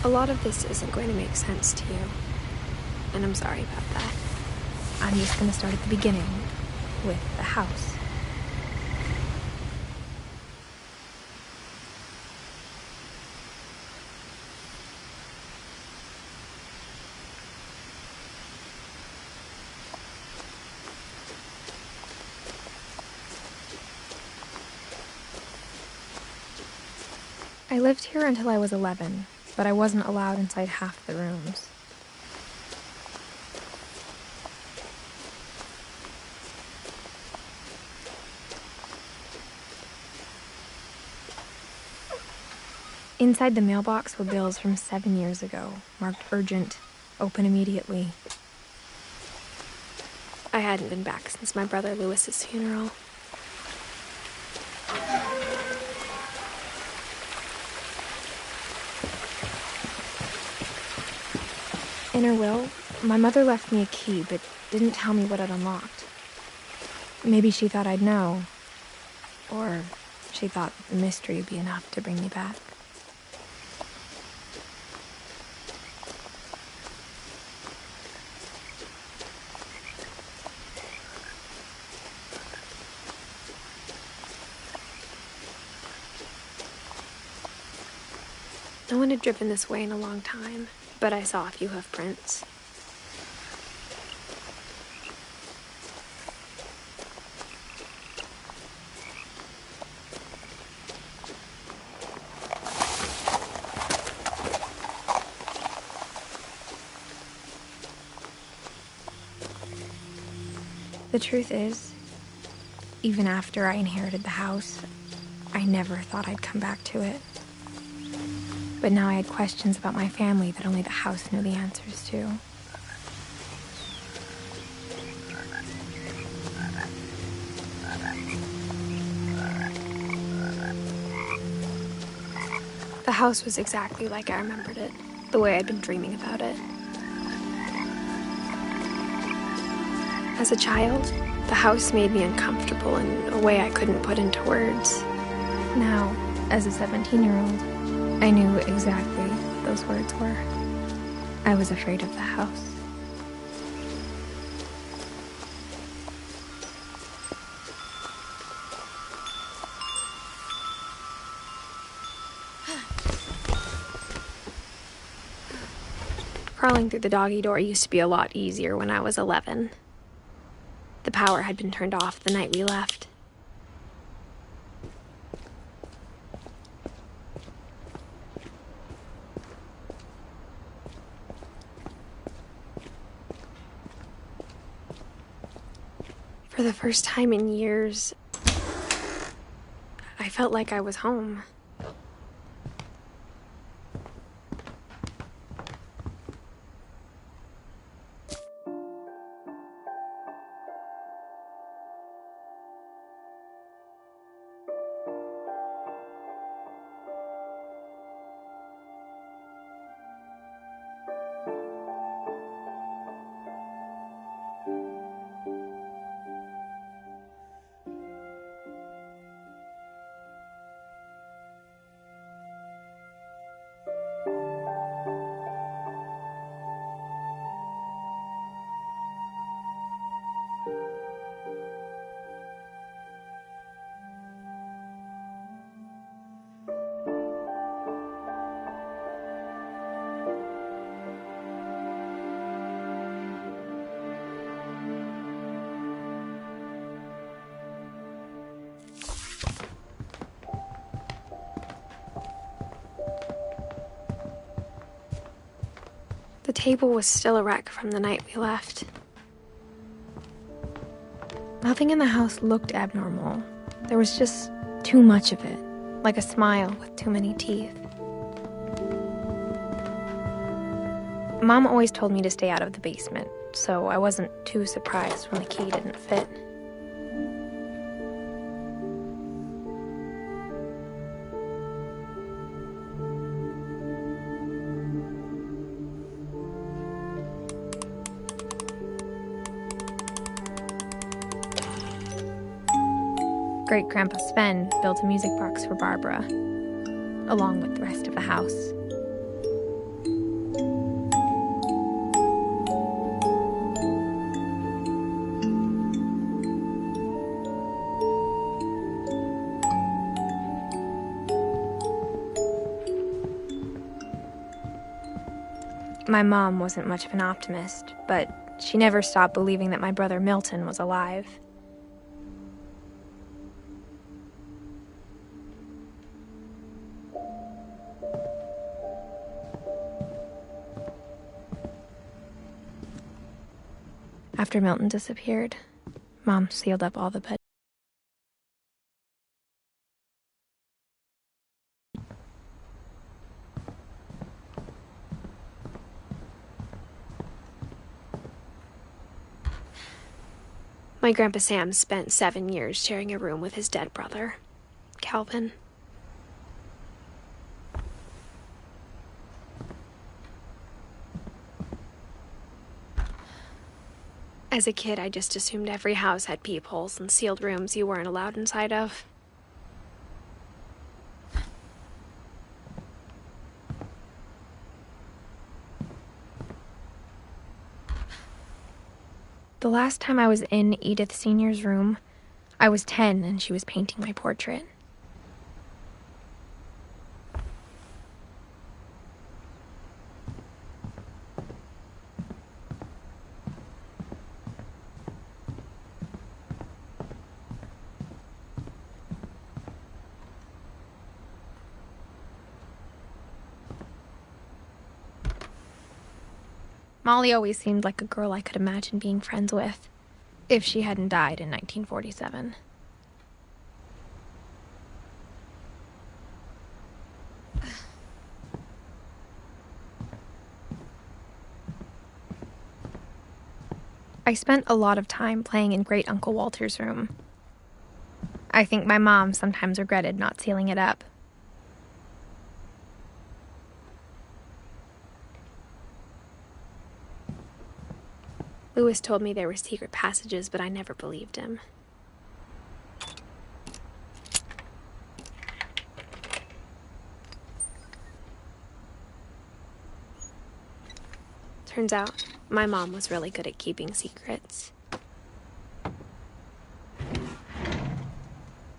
A lot of this isn't going to make sense to you, and I'm sorry about that. I'm just going to start at the beginning, with the house. I lived here until I was 11, but I wasn't allowed inside half the rooms. Inside the mailbox were bills from 7 years ago, marked urgent, open immediately. I hadn't been back since my brother Lewis's funeral. In her will, my mother left me a key, but didn't tell me what it unlocked. Maybe she thought I'd know. Or she thought the mystery would be enough to bring me back. No one had driven this way in a long time, but I saw a few hoof prints. The truth is, even after I inherited the house, I never thought I'd come back to it. But now I had questions about my family that only the house knew the answers to. The house was exactly like I remembered it, the way I'd been dreaming about it. As a child, the house made me uncomfortable in a way I couldn't put into words. Now, as a 17-year-old, I knew exactly those words were. I was afraid of the house. Crawling through the doggy door used to be a lot easier when I was 11. The power had been turned off the night we left. For the first time in years, I felt like I was home. The table was still a wreck from the night we left. Nothing in the house looked abnormal. There was just too much of it, like a smile with too many teeth. Mom always told me to stay out of the basement, so I wasn't too surprised when the key didn't fit. Great-Grandpa Sven built a music box for Barbara, along with the rest of the house. My mom wasn't much of an optimist, but she never stopped believing that my brother Milton was alive. After Milton disappeared, Mom sealed up all the bed. My Grandpa Sam spent 7 years sharing a room with his dead brother, Calvin. As a kid, I just assumed every house had peepholes and sealed rooms you weren't allowed inside of. The last time I was in Edith Sr.'s room, I was 10 and she was painting my portrait. Molly always seemed like a girl I could imagine being friends with, if she hadn't died in 1947. I spent a lot of time playing in Great Uncle Walter's room. I think my mom sometimes regretted not sealing it up. Lewis told me there were secret passages, but I never believed him. Turns out, my mom was really good at keeping secrets.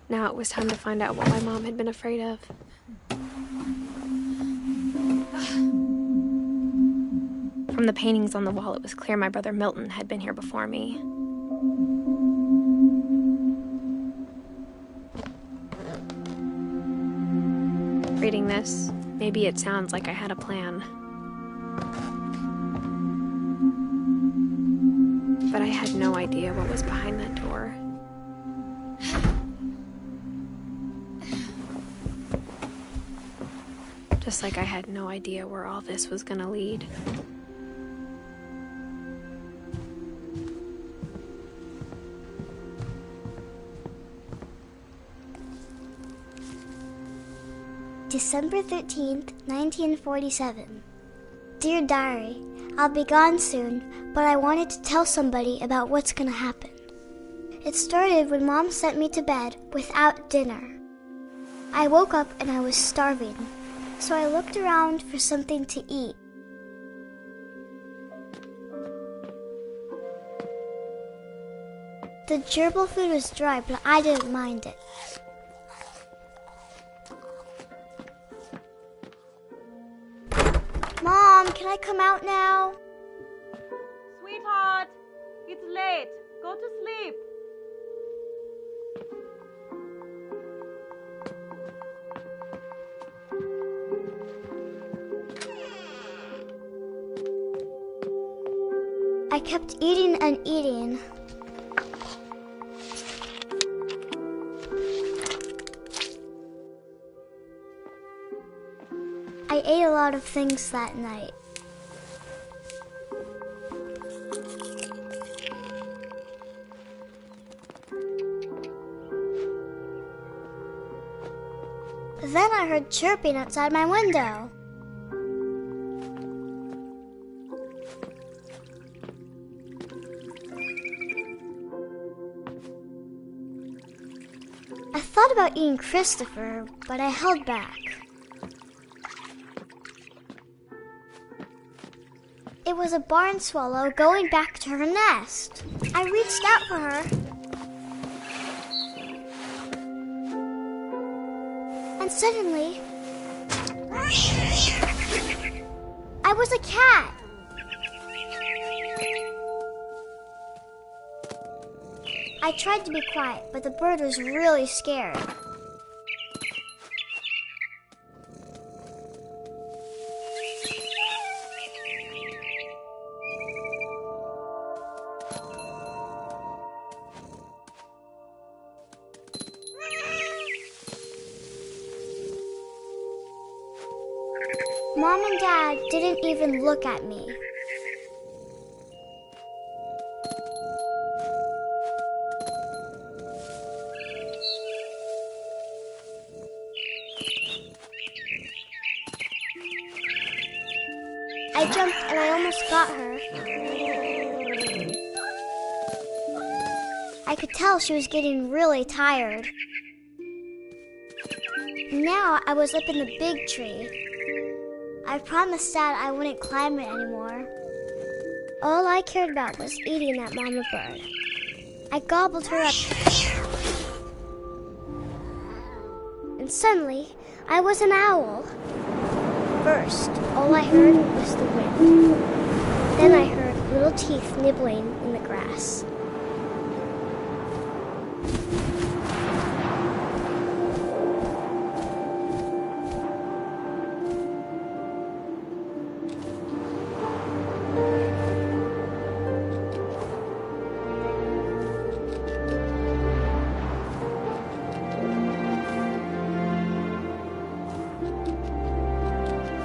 Now it was time to find out what my mom had been afraid of. From the paintings on the wall, it was clear my brother Milton had been here before me. Reading this, maybe it sounds like I had a plan. But I had no idea what was behind that door. Just like I had no idea where all this was gonna lead. December 13th, 1947. Dear Diary, I'll be gone soon, but I wanted to tell somebody about what's gonna happen. It started when Mom sent me to bed without dinner. I woke up and I was starving, so I looked around for something to eat. The gerbil food was dry, but I didn't mind it. Mom, can I come out now? Sweetheart, it's late. Go to sleep. I kept eating and eating. I ate a lot of things that night. Then I heard chirping outside my window. I thought about eating Christopher, but I held back. It was a barn swallow going back to her nest. I reached out for her. And suddenly, I was a cat. I tried to be quiet, but the bird was really scared. Mom and Dad didn't even look at me. I jumped and I almost got her. I could tell she was getting really tired. Now I was up in the big tree. I promised Dad I wouldn't climb it anymore. All I cared about was eating that mama bird. I gobbled her up. And suddenly, I was an owl. First, all I heard was the wind. Then I heard little teeth nibbling in the grass.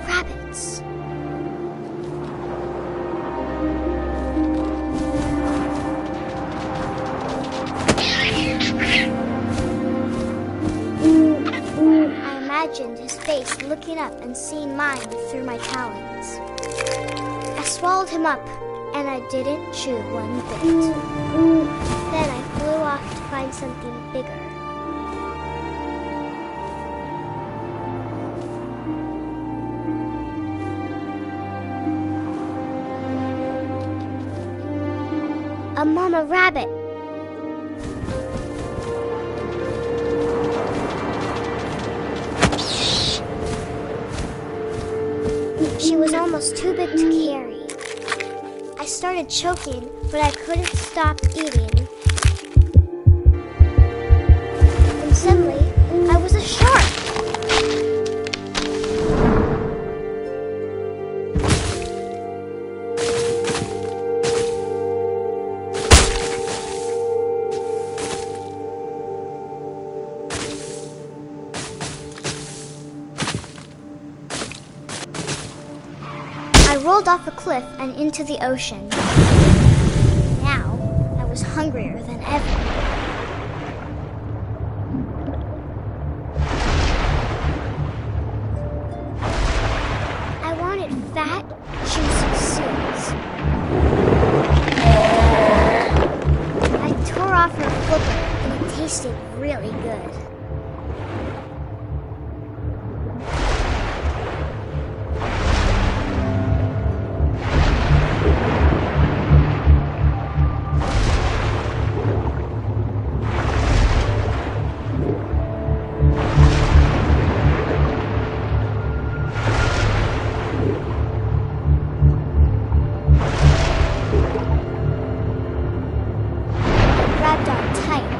Rabbits. I imagined his face looking up and seeing mine through my talons. I swallowed him up, and I didn't chew one bit. Then I flew off to find something bigger. A mama rabbit. She was almost too big to carry. I started choking, but I couldn't stop eating. And suddenly, I was a shark. I rolled off a cliff and into the ocean. Now, I was hungrier than ever. I wanted fat, juicy seeds. I tore off her flipper and it tasted really good. Grabbed on tight.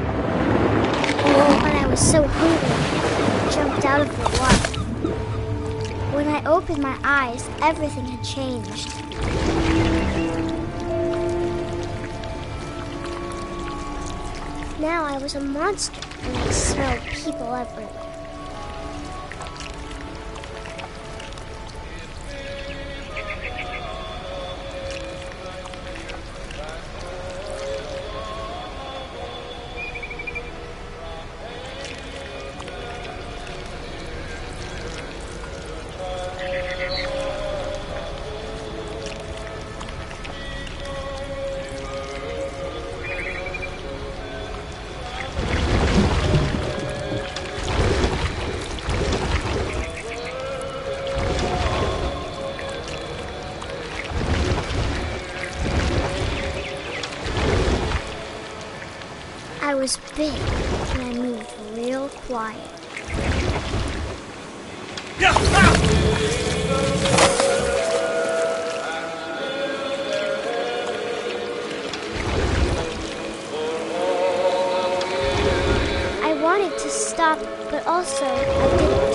When I was so hungry, I jumped out of the water. When I opened my eyes, everything had changed. Now I was a monster, and I smelled people everywhere. I was big, and I moved real quiet. stop, but also I didn't.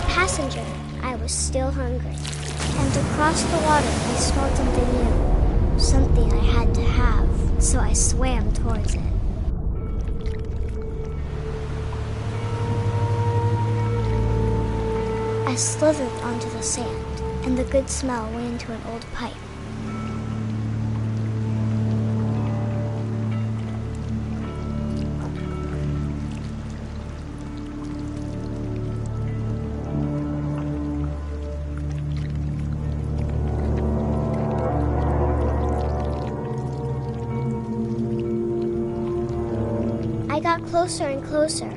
Passenger, I was still hungry, and across the water I smelled something new, something I had to have, so I swam towards it. I slithered onto the sand, and the good smell went into an old pipe. I got closer and closer.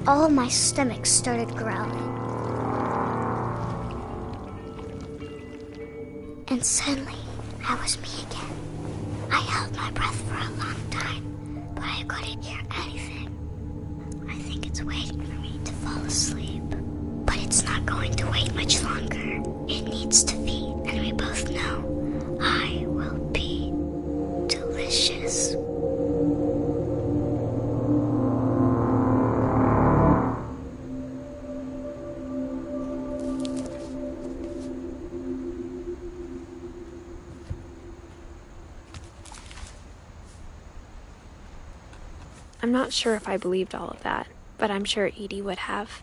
All my stomach started growling. And suddenly, I was me again. I held my breath for a long time, but I couldn't hear anything. I think it's waiting for me to fall asleep. But it's not going to wait much longer. It needs to feed, and we both know I will be delicious. I'm not sure if I believed all of that, but I'm sure Edie would have.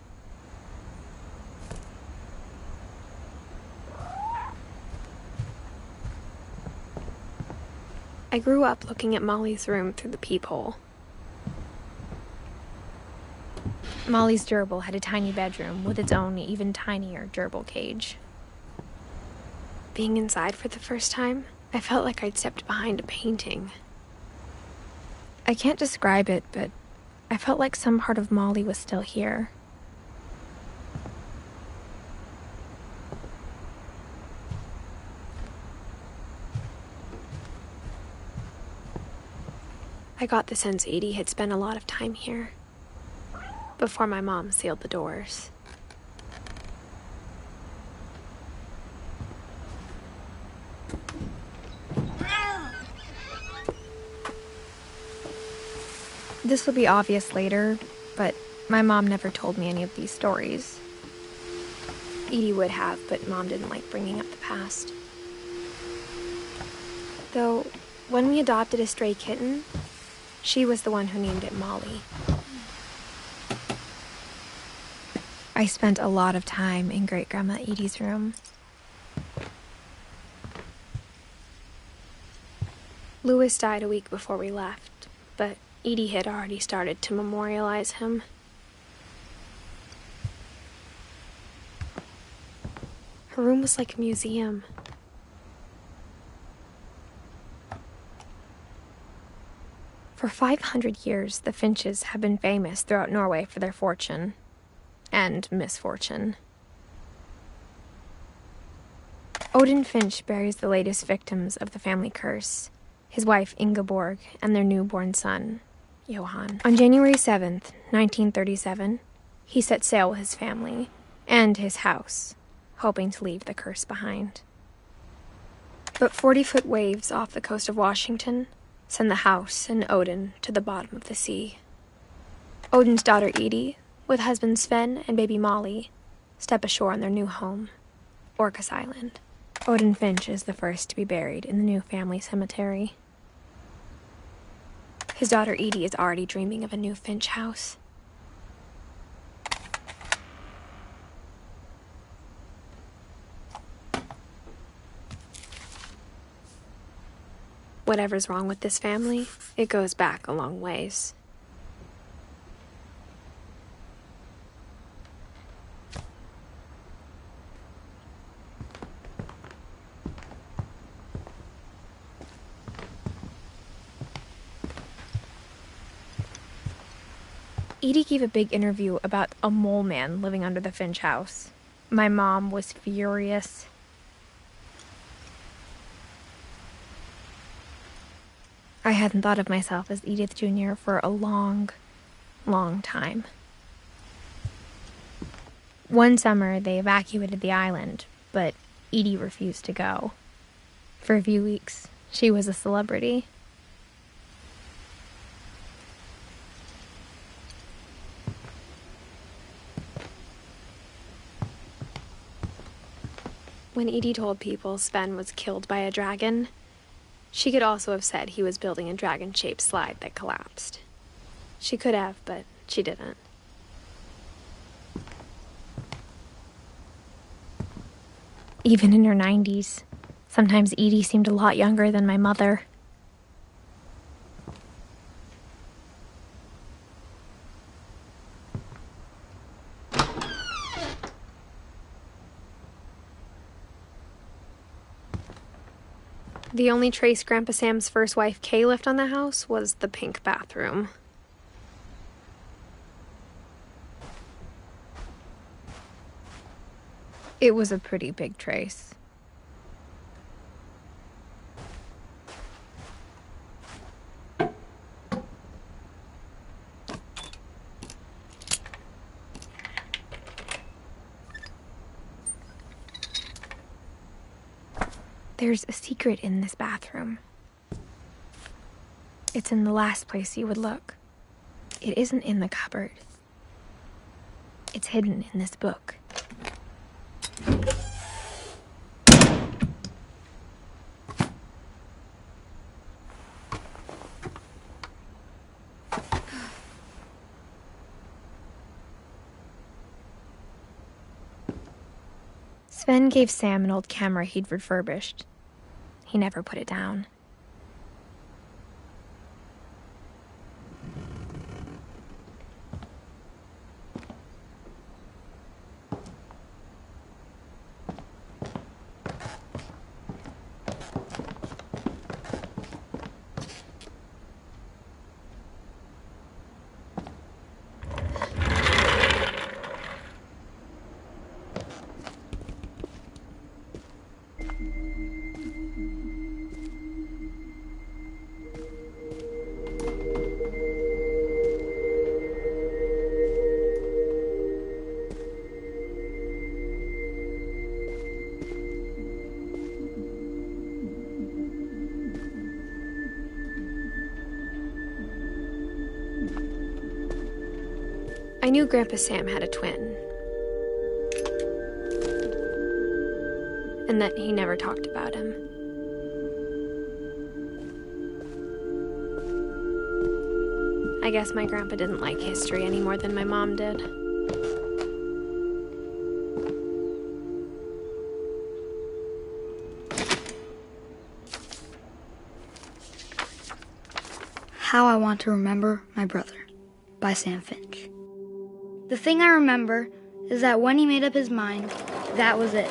I grew up looking at Molly's room through the peephole. Molly's gerbil had a tiny bedroom with its own even tinier gerbil cage. Being inside for the first time, I felt like I'd stepped behind a painting. I can't describe it, but I felt like some part of Molly was still here. I got the sense Edie had spent a lot of time here, before my mom sealed the doors. This would be obvious later, but my mom never told me any of these stories. Edie would have, but Mom didn't like bringing up the past. Though, when we adopted a stray kitten, she was the one who named it Molly. I spent a lot of time in Great-Grandma Edie's room. Louis died a week before we left, but Edie had already started to memorialize him. Her room was like a museum. For 500 years, the Finches have been famous throughout Norway for their fortune and misfortune. Odin Finch buries the latest victims of the family curse, his wife Ingeborg and their newborn son, Johan. On January 7th, 1937, he set sail with his family and his house, hoping to leave the curse behind. But 40-foot waves off the coast of Washington send the house and Odin to the bottom of the sea. Odin's daughter Edie, with husband Sven and baby Molly, step ashore on their new home, Orcas Island. Odin Finch is the first to be buried in the new family cemetery. His daughter Edie is already dreaming of a new Finch house. Whatever's wrong with this family, it goes back a long ways. Edie gave a big interview about a mole man living under the Finch house. My mom was furious. I hadn't thought of myself as Edith Jr. for a long, long time. One summer, they evacuated the island, but Edie refused to go. For a few weeks, she was a celebrity. When Edie told people Sven was killed by a dragon, she could also have said he was building a dragon-shaped slide that collapsed. She could have, but she didn't. Even in her 90s, sometimes Edie seemed a lot younger than my mother. The only trace Grandpa Sam's first wife, Kay, left on the house was the pink bathroom. It was a pretty big trace. There's a secret in this bathroom. It's in the last place you would look. It isn't in the cupboard. It's hidden in this book. Sven gave Sam an old camera he'd refurbished. He never put it down. I knew Grandpa Sam had a twin, and that he never talked about him. I guess my grandpa didn't like history any more than my mom did. How I Want to Remember My Brother by Sam Finch. The thing I remember is that when he made up his mind, that was it.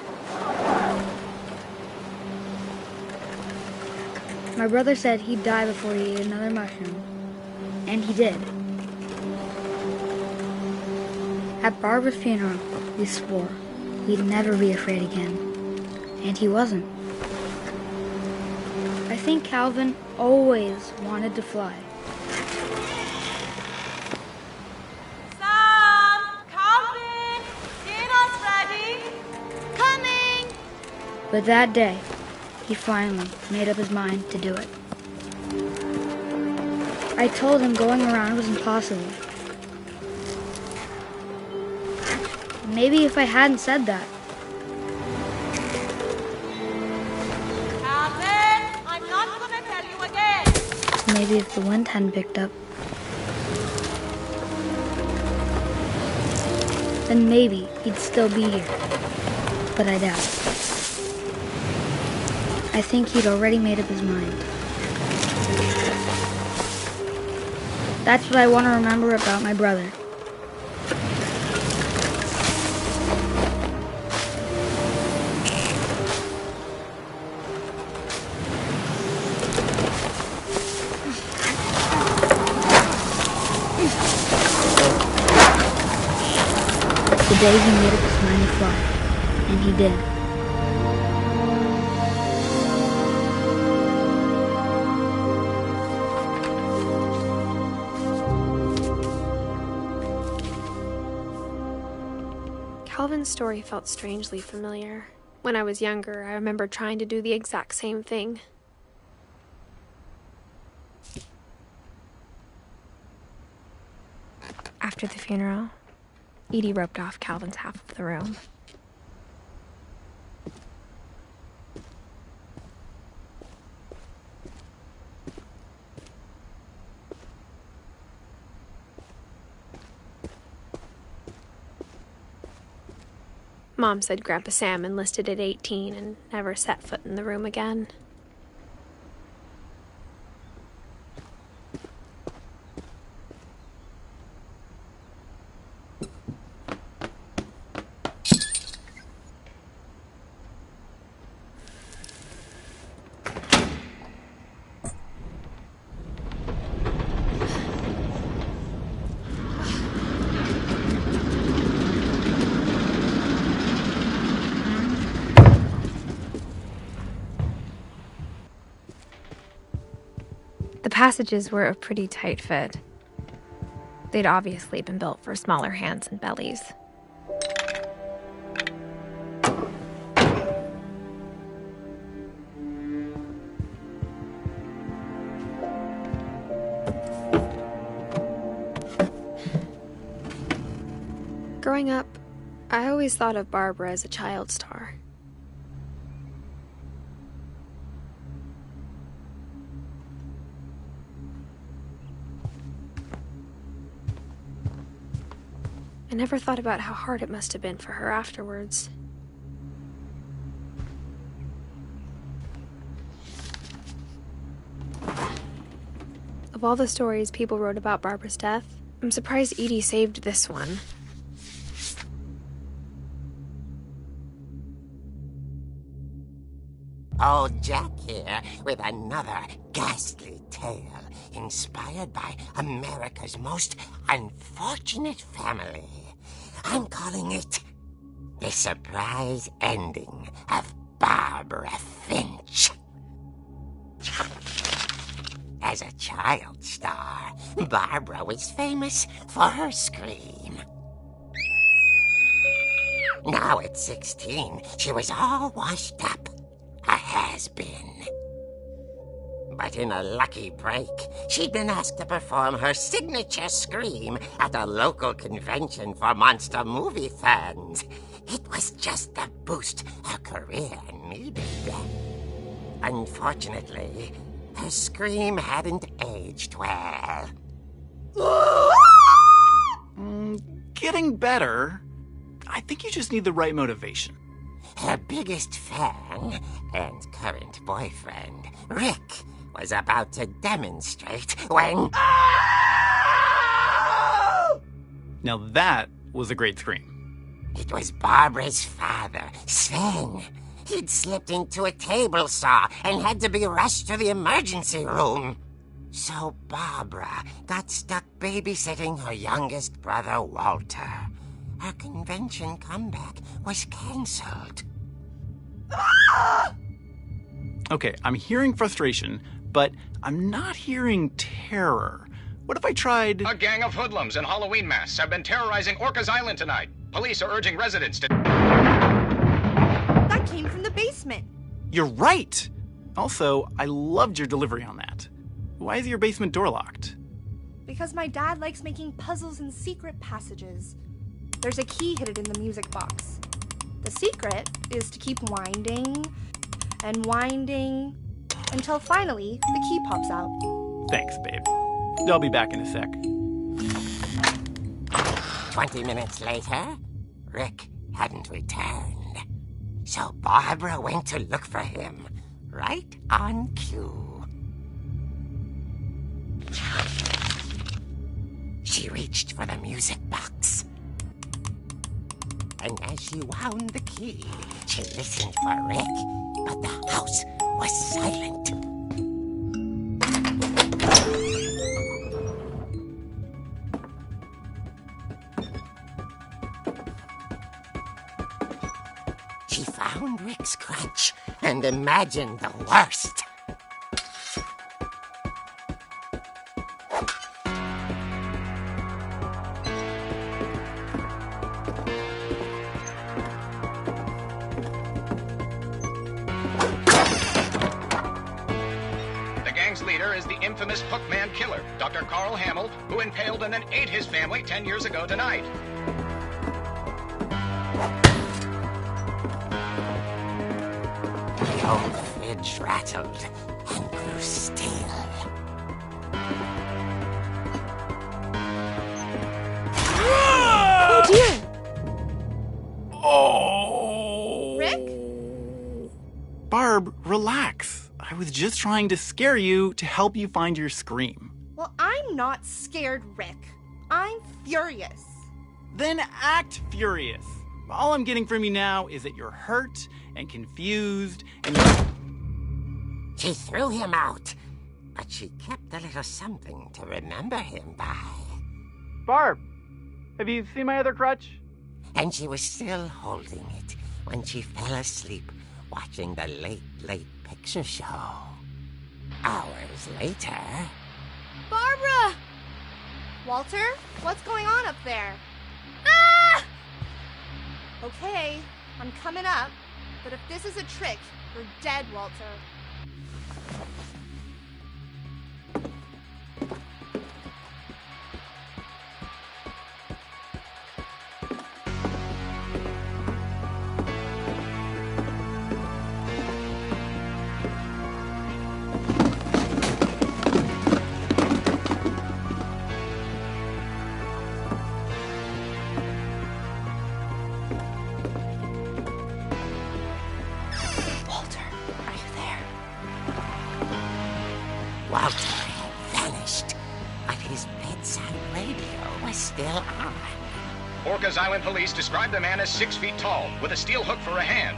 My brother said he'd die before he ate another mushroom, and he did. At Barbara's funeral, we swore we'd never be afraid again, and he wasn't. I think Calvin always wanted to fly. But that day, he finally made up his mind to do it. I told him going around was impossible. Maybe if I hadn't said that. Calvin, I'm not going to tell you again. Maybe if the wind hadn't picked up. Then maybe he'd still be here. But I doubt it. I think he'd already made up his mind. That's what I want to remember about my brother. The day he made up his mind to fly, and he did. Calvin's story felt strangely familiar. When I was younger, I remember trying to do the exact same thing. After the funeral, Edie roped off Calvin's half of the room. Mom said Grandpa Sam enlisted at 18 and never set foot in the room again. The passages were a pretty tight fit. They'd obviously been built for smaller hands and bellies. Growing up, I always thought of Barbara as a child star. I never thought about how hard it must have been for her afterwards. Of all the stories people wrote about Barbara's death, I'm surprised Edie saved this one. Old Jack here with another ghastly tale inspired by America's most unfortunate family. I'm calling it The Surprise Ending of Barbara Finch. As a child star, Barbara was famous for her scream. Now at 16, she was all washed up. A has-been. But in a lucky break, she'd been asked to perform her signature scream at a local convention for monster movie fans. It was just the boost her career needed. Unfortunately, her scream hadn't aged well. Getting better. I think you just need the right motivation. Her biggest fan and current boyfriend, Rick, was about to demonstrate when... Now that was a great scream. It was Barbara's father, Sven. He'd slipped into a table saw and had to be rushed to the emergency room. So Barbara got stuck babysitting her youngest brother, Walter. Her convention comeback was cancelled. Okay, I'm hearing frustration, but I'm not hearing terror. What if I tried... A gang of hoodlums in Halloween masks have been terrorizing Orcas Island tonight. Police are urging residents to... That came from the basement. You're right! Also, I loved your delivery on that. Why is your basement door locked? Because my dad likes making puzzles and secret passages. There's a key hidden in the music box. The secret is to keep winding and winding until finally the key pops out. Thanks, babe. I'll be back in a sec. 20 minutes later, Rick hadn't returned. So Barbara went to look for him, right on cue. she reached for the music box. And as she wound the key, she listened for Rick, but the house was silent. She found Rick's crutch and imagined the worst. Leader is the infamous Hookman killer, Dr. Carl Hamill, who impaled and then ate his family 10 years ago tonight. The old fridge rattled and grew still. Oh dear! Oh! Rick? Barb, relax. I was just trying to scare you to help you find your scream. Well, I'm not scared, Rick. I'm furious. Then act furious. All I'm getting from you now is that you're hurt and confused and She threw him out, but she kept a little something to remember him by. Barb, have you seen my other crutch? And she was still holding it when she fell asleep watching the late picture show. Hours later... Barbara! Walter, what's going on up there? Ah! Okay, I'm coming up, but if this is a trick, you're dead, Walter. Walter had vanished, but his bedside radio was still on. Orcas Island police describe the man as 6 feet tall, with a steel hook for a hand.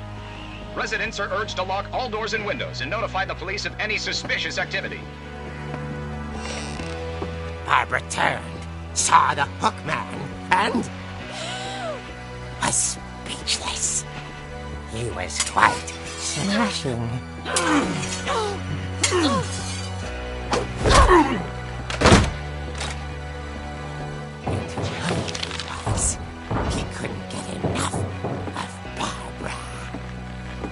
Residents are urged to lock all doors and windows and notify the police of any suspicious activity. Barbara turned, saw the hook man, and was speechless. He was quite smashing. He couldn't get enough of Barbara.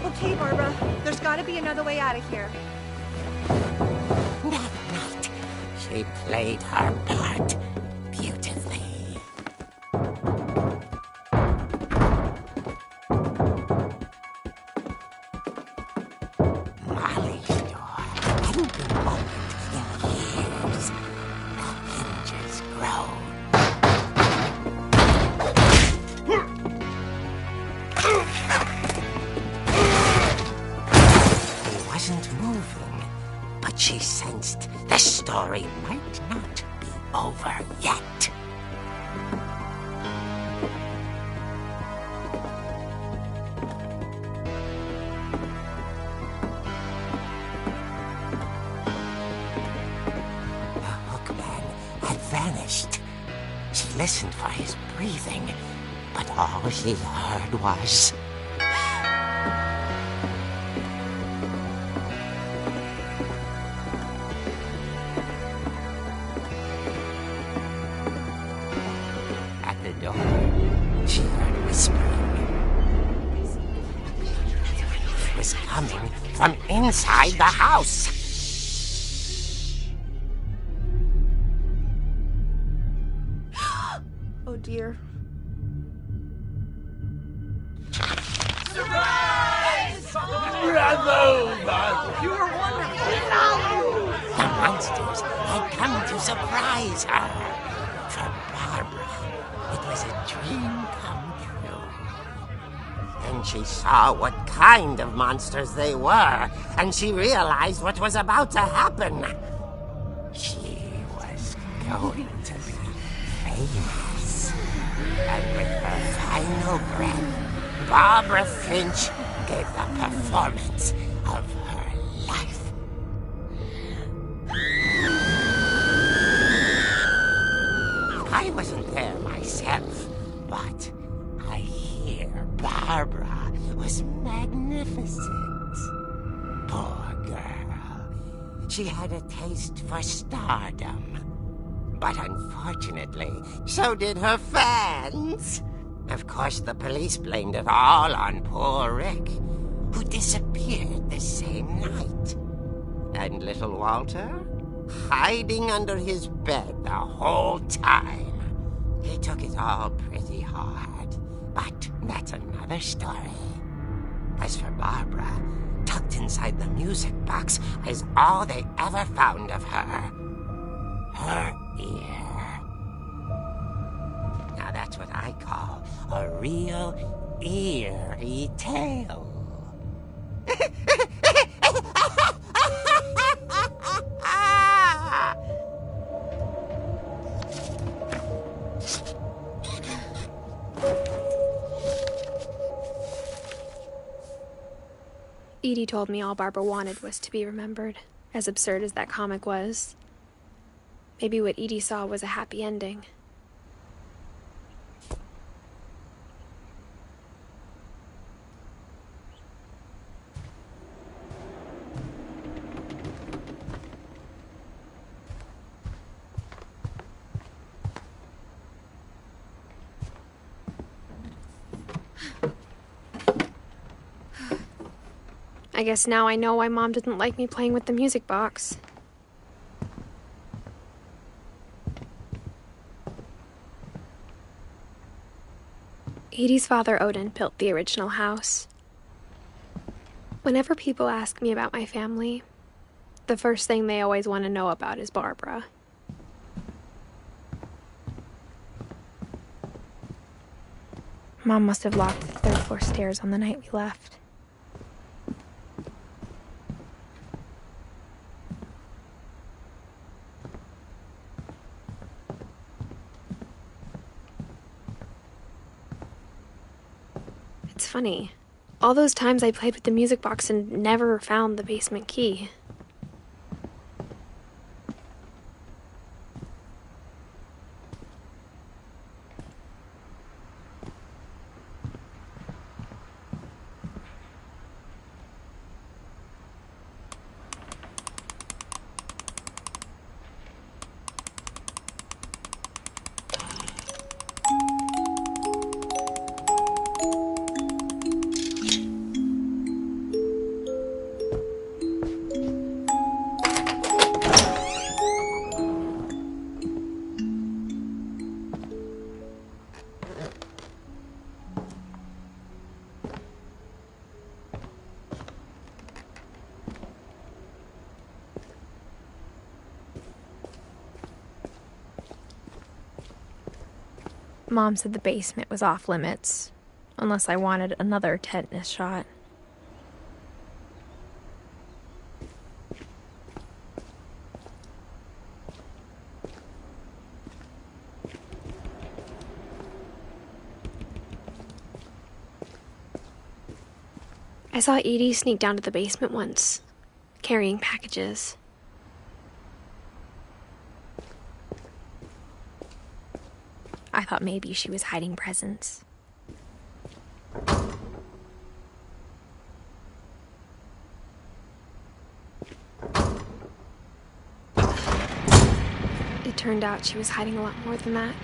Okay, Barbara, there's gotta be another way out of here. That night, she played her part beautifully. Molly's door hadn't been opened in years. The hinges groaned. He wasn't moving, but she sensed the story might not be over yet. The hookman had vanished. She listened for his breathing, but all she heard was... At the door, she heard whispering. It was coming from inside the house. Oh dear. The monsters had come to surprise her. For Barbara, it was a dream come true. Then she saw what kind of monsters they were, and she realized what was about to happen. She was going to be famous. And with her final breath, Barbara Finch gave the performance of her life. I wasn't there myself, but I hear Barbara was magnificent. Poor girl. She had a taste for stardom. But unfortunately, so did her fans. Of course, the police blamed it all on poor Rick, who disappeared the same night. And little Walter? Hiding under his bed the whole time. He took it all pretty hard, but that's another story. As for Barbara, tucked inside the music box is all they ever found of her. Her ear. Now that's what I call a real eerie tale. Edie told me all Barbara wanted was to be remembered, as absurd as that comic was. Maybe what Edie saw was a happy ending. I guess now I know why Mom didn't like me playing with the music box. Edie's father, Odin, built the original house. Whenever people ask me about my family, the first thing they always want to know about is Barbara. Mom must have locked the third floor stairs on the night we left. It's funny. All those times I played with the music box and never found the basement key. Mom said the basement was off limits, unless I wanted another tetanus shot. I saw Edie sneak down to the basement once, carrying packages. I thought maybe she was hiding presents. It turned out she was hiding a lot more than that.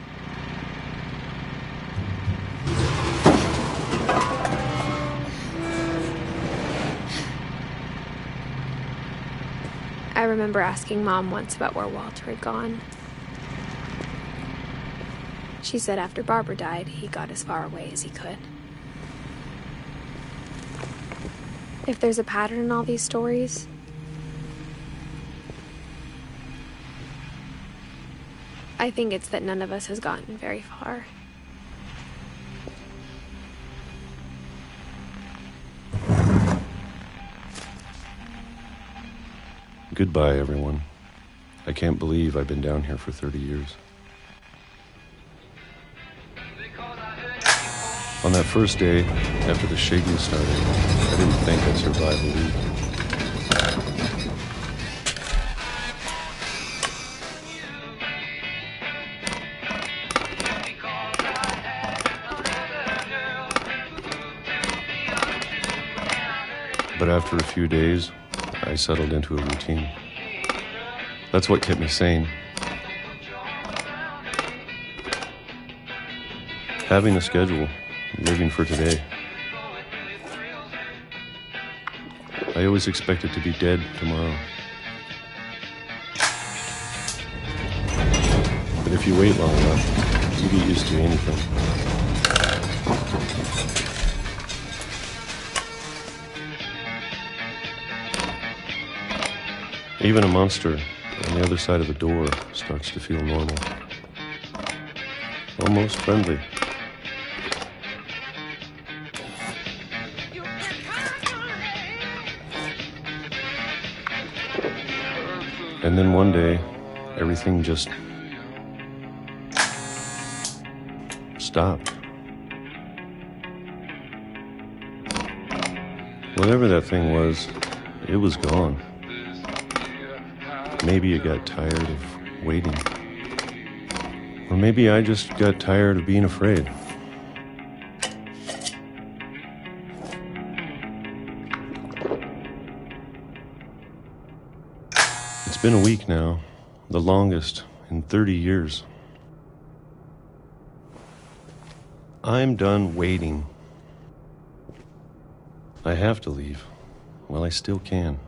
I remember asking Mom once about where Walter had gone. She said after Barbara died, he got as far away as he could. If there's a pattern in all these stories, I think it's that none of us has gotten very far. Goodbye, everyone. I can't believe I've been down here for 30 years. On that first day, after the shaking started, I didn't think I'd survive a week. But after a few days, I settled into a routine. That's what kept me sane. Having a schedule, living for today. I always expected to be dead tomorrow. But if you wait long enough, you get used to anything. Even a monster on the other side of the door starts to feel normal. Almost friendly. And then one day, everything just stopped. Whatever that thing was, it was gone. Maybe it got tired of waiting. Or maybe I just got tired of being afraid. It's been a week now, the longest in 30 years. I'm done waiting. I have to leave while I still can.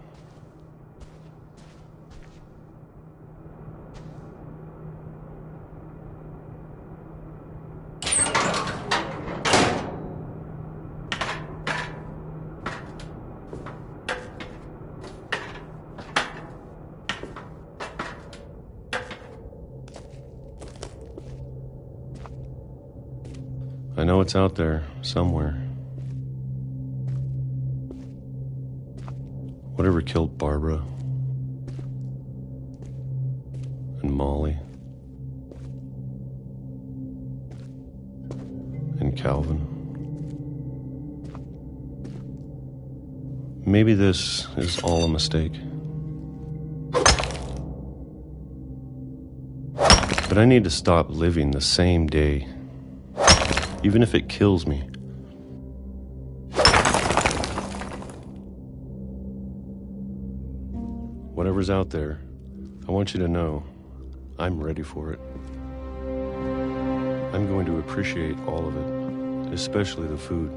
I know it's out there, somewhere. Whatever killed Barbara and Molly and Calvin. Maybe this is all a mistake. But I need to stop living the same day. Even if it kills me. Whatever's out there, I want you to know I'm ready for it. I'm going to appreciate all of it, especially the food.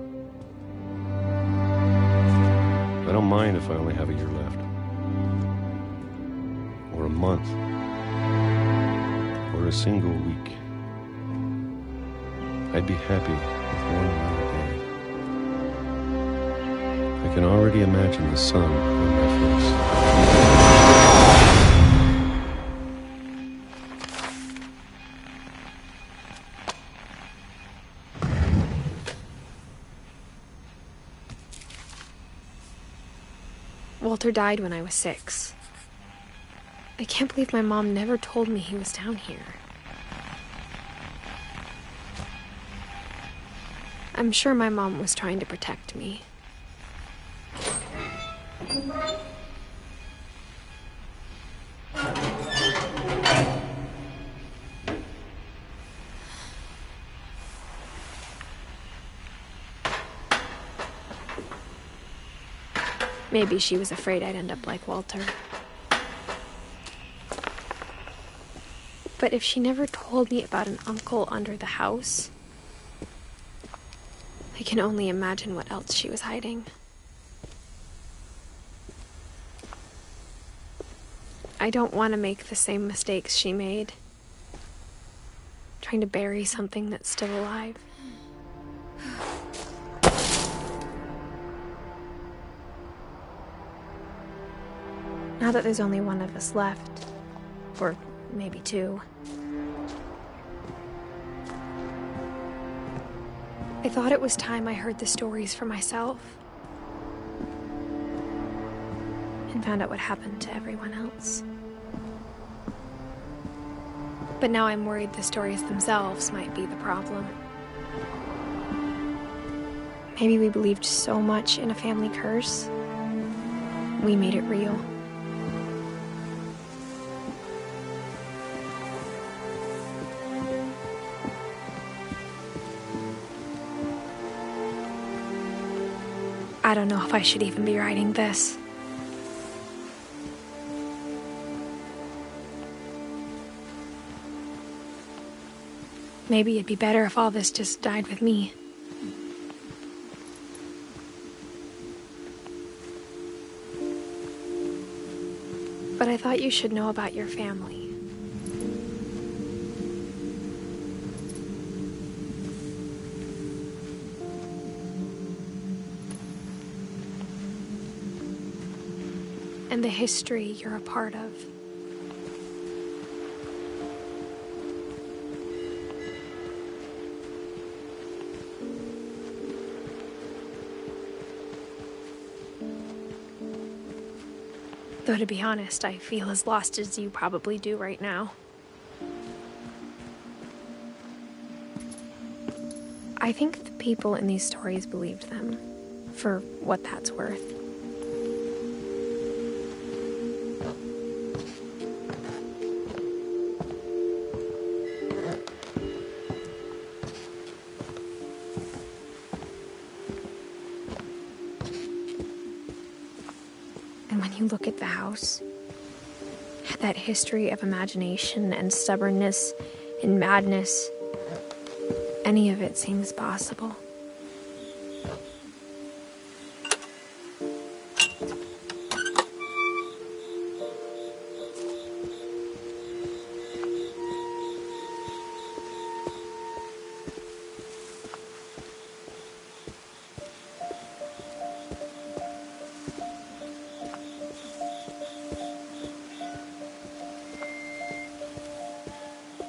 I don't mind if I only have a year left. Or a month. Or a single week. I'd be happy with one more day. I can already imagine the sun on my face. Walter died when I was 6. I can't believe my mom never told me he was down here. I'm sure my mom was trying to protect me. Maybe she was afraid I'd end up like Walter. But if she never told me about an uncle under the house, I can only imagine what else she was hiding. I don't want to make the same mistakes she made, trying to bury something that's still alive. Now that there's only one of us left, or maybe two, I thought it was time I heard the stories for myself and found out what happened to everyone else. But now I'm worried the stories themselves might be the problem. Maybe we believed so much in a family curse, we made it real. I don't know if I should even be writing this. Maybe it'd be better if all this just died with me. But I thought you should know about your family. And the history you're a part of. Though to be honest, I feel as lost as you probably do right now. I think the people in these stories believed them, for what that's worth. And when you look at the house, at that history of imagination and stubbornness and madness, any of it seems possible.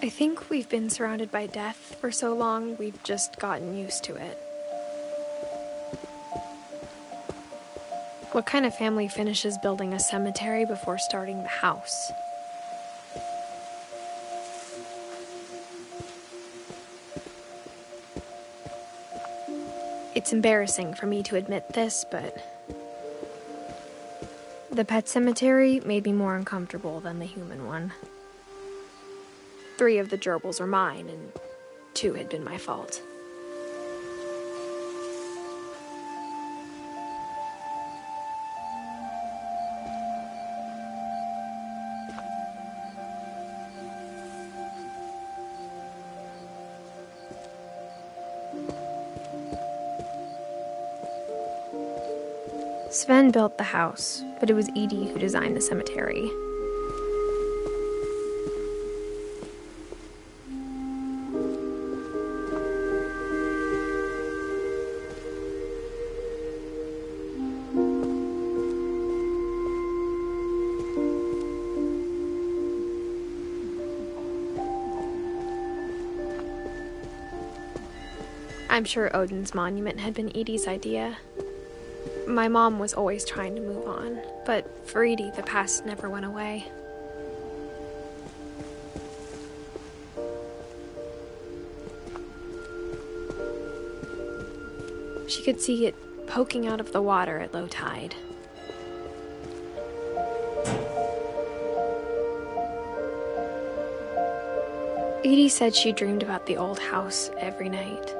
I think we've been surrounded by death for so long, we've just gotten used to it. What kind of family finishes building a cemetery before starting the house? It's embarrassing for me to admit this, but the pet cemetery made me more uncomfortable than the human one. 3 of the gerbils are mine, and 2 had been my fault. Sven built the house, but it was Edith who designed the cemetery. I'm sure Odin's monument had been Edie's idea. My mom was always trying to move on, but for Edie, the past never went away. She could see it poking out of the water at low tide. Edie said she dreamed about the old house every night.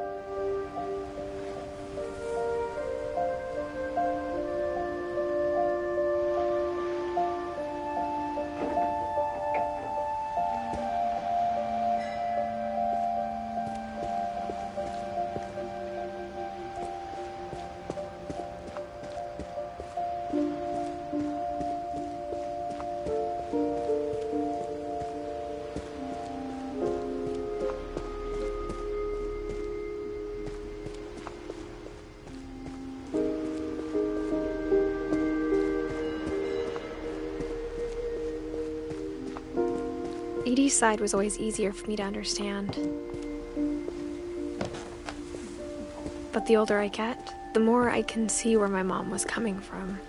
Edie's side was always easier for me to understand. But the older I get, the more I can see where my mom was coming from.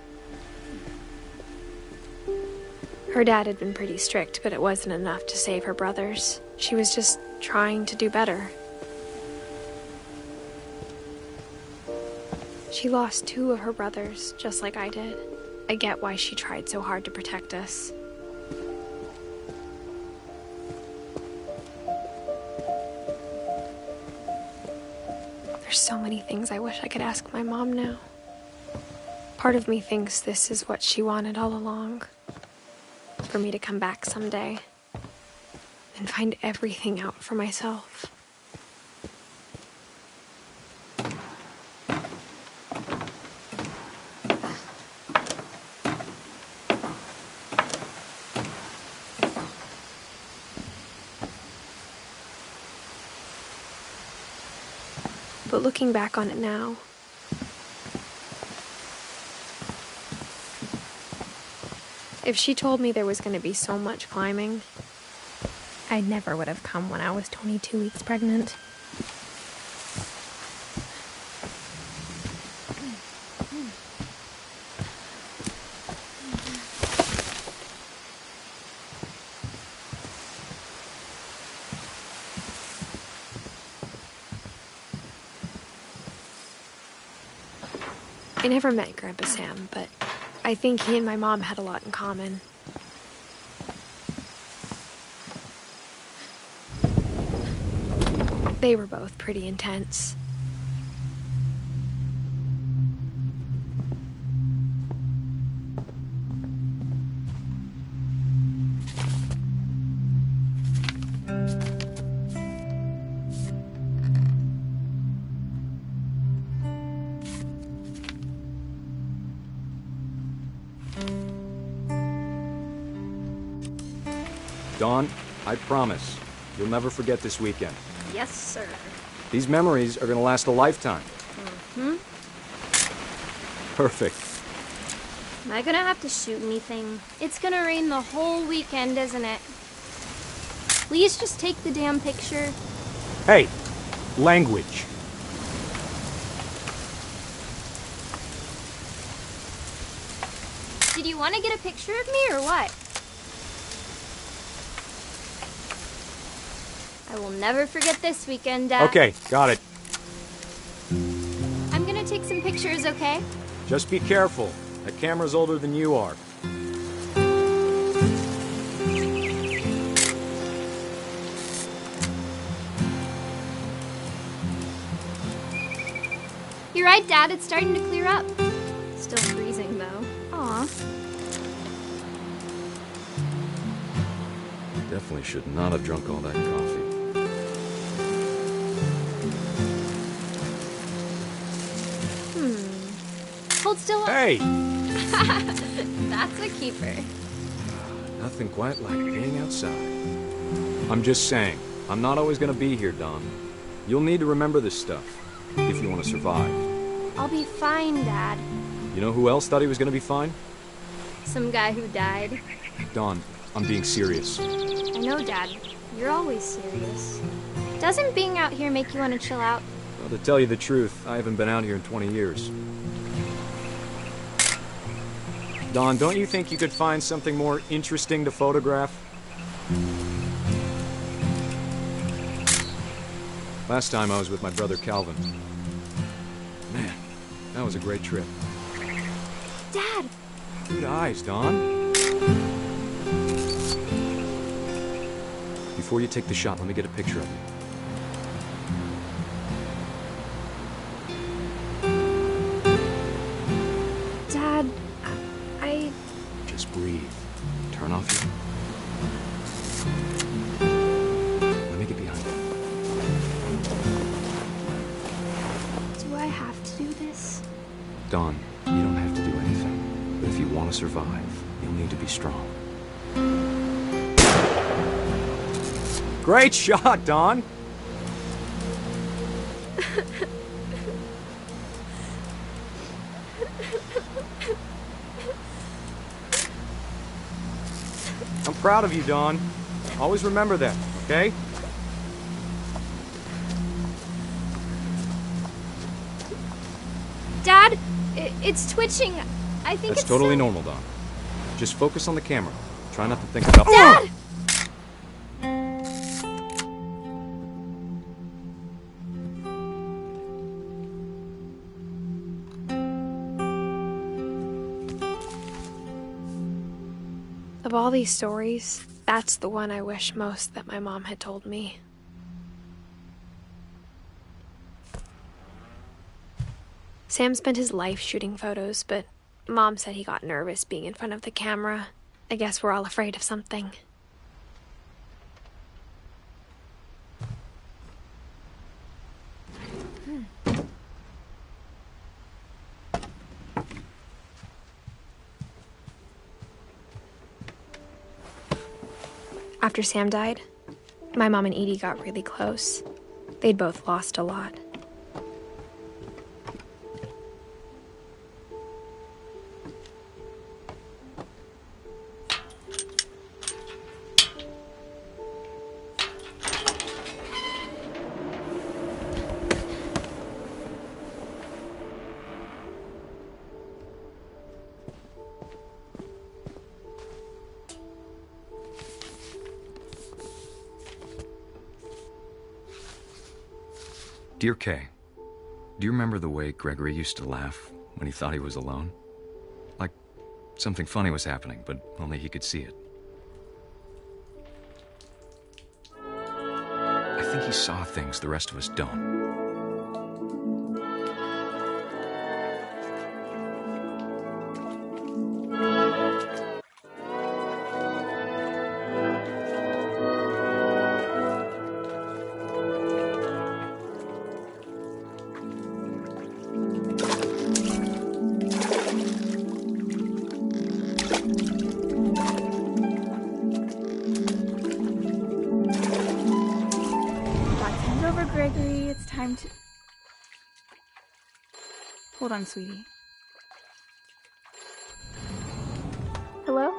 Her dad had been pretty strict, but it wasn't enough to save her brothers. She was just trying to do better. She lost 2 of her brothers, just like I did. I get why she tried so hard to protect us. There's so many things I wish I could ask my mom now. Part of me thinks this is what she wanted all along. For me to come back someday and find everything out for myself. But looking back on it now, if she told me there was going to be so much climbing, I never would have come when I was 22 weeks pregnant. I never met Grandpa Sam, but I think he and my mom had a lot in common. They were both pretty intense. Dawn, I promise, you'll never forget this weekend. Yes, sir. These memories are gonna last a lifetime. Mm-hmm. Perfect. Am I gonna have to shoot anything? It's gonna rain the whole weekend, isn't it? Please just take the damn picture. Hey, language. Did you want to get a picture of me or what? I will never forget this weekend, Dad. Okay, got it. I'm gonna take some pictures, okay? Just be careful. That camera's older than you are. You're right, Dad. It's starting to clear up. Still freezing, though. Aw. Definitely should not have drunk all that coffee. Hold still. Hey! That's a keeper. Nothing quite like being outside. I'm just saying, I'm not always gonna be here, Don. You'll need to remember this stuff, if you want to survive. I'll be fine, Dad. You know who else thought he was gonna be fine? Some guy who died. Don, I'm being serious. I know, Dad. You're always serious. Doesn't being out here make you want to chill out? Well, to tell you the truth, I haven't been out here in 20 years. Don, don't you think you could find something more interesting to photograph? Last time I was with my brother Calvin. Man, that was a great trip. Dad! Good eyes, Don. Before you take the shot, let me get a picture of you. Dad, Just breathe. Turn off your... Let me get behind you. Do I have to do this? Don, you don't have to do anything. But if you want to survive, you'll need to be strong. Great shot, Don! I'm proud of you, Dawn. Always remember that, okay? Dad, it's twitching. I think That's it's totally normal, Dawn. Just focus on the camera. Try not to think about... Dad! Of all these stories, that's the one I wish most that my mom had told me. Sam spent his life shooting photos, but Mom said he got nervous being in front of the camera. I guess we're all afraid of something. After Sam died, my mom and Edie got really close. They'd both lost a lot. Dear Kay, do you remember the way Gregory used to laugh when he thought he was alone? Like something funny was happening, but only he could see it. I think he saw things the rest of us don't. Gregory, it's time to... Hold on, sweetie. Hello?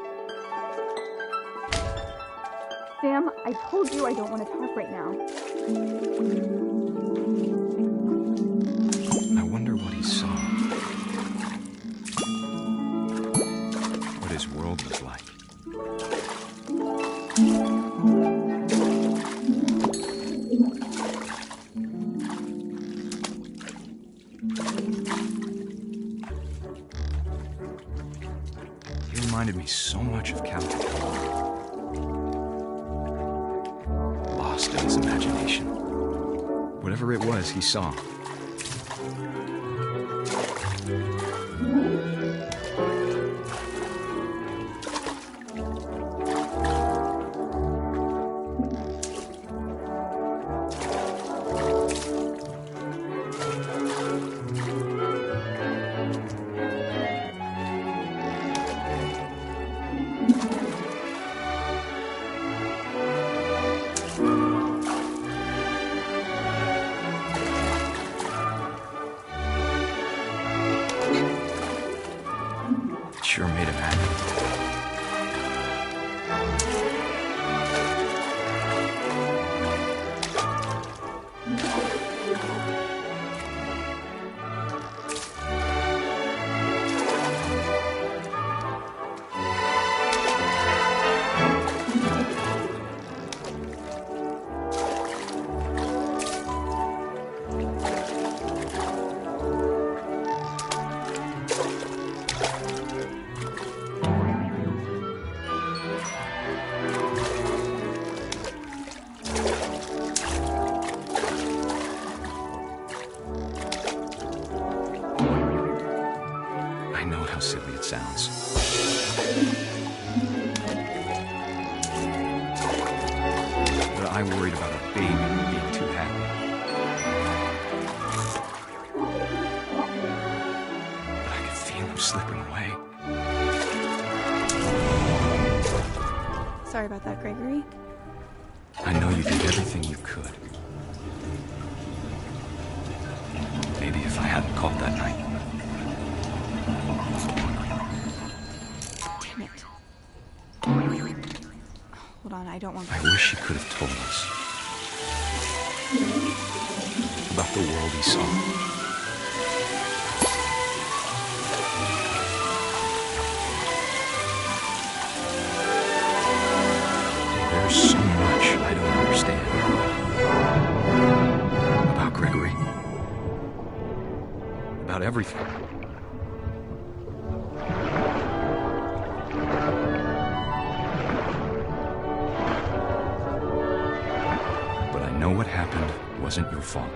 Sam, I told you I don't want to talk right now. I wonder what he saw. What his world was like. Reminded me so much of Captain. Lost in his imagination. Whatever it was he saw. Sure made him happy. I know how silly it sounds. But I worried about a baby being too happy. But I could feel him slipping away. Sorry about that, Gregory. I know you did everything you could. Maybe if I hadn't called that night. Damn it. Hold on, I don't want... I wish he could have told us about the world he saw. There's so much I don't understand about Gregory. About everything. wasn't your fault.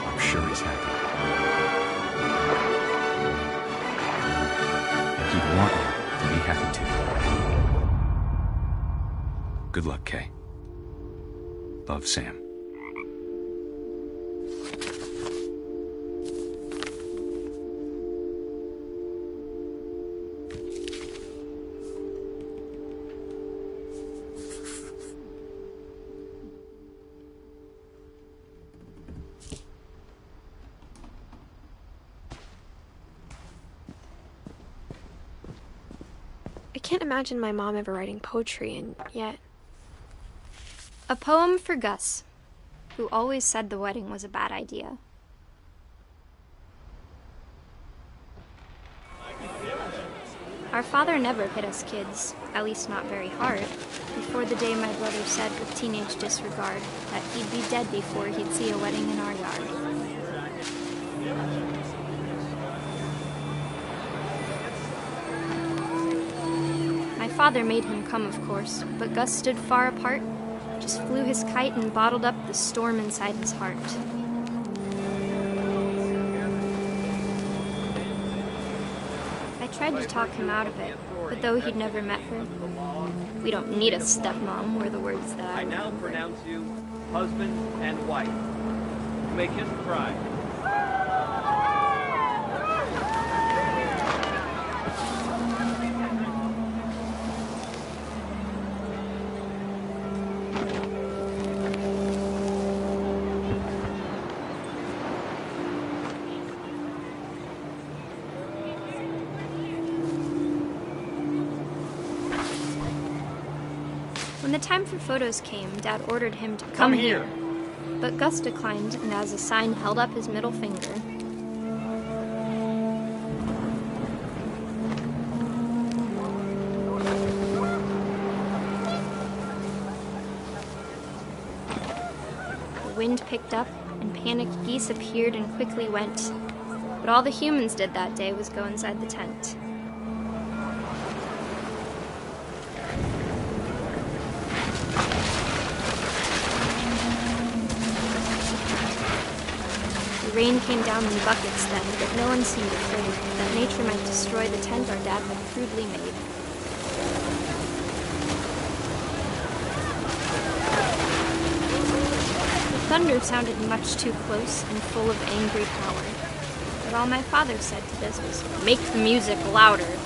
I'm sure he's happy. And he'd want you to be happy too. Good luck, Kay. Love, Sam. I can't imagine my mom ever writing poetry, and yet... A poem for Gus, who always said the wedding was a bad idea. Our father never hit us kids, at least not very hard, before the day my brother said with teenage disregard that he'd be dead before he'd see a wedding in our yard. My father made him come, of course, but Gus stood far apart, just flew his kite and bottled up the storm inside his heart. I tried to talk him out of it, but though he'd never met her, "We don't need a stepmom," were the words that I now pronounce you husband and wife. You may kiss the bride. When the time for photos came, Dad ordered him to come here. But Gus declined, and as a sign held up his middle finger. The wind picked up, and panicked geese appeared and quickly went. But all the humans did that day was go inside the tent. The rain came down in buckets then, but no one seemed afraid that nature might destroy the tent our dad had crudely made. The thunder sounded much too close and full of angry power, but all my father said to this was, "Make the music louder."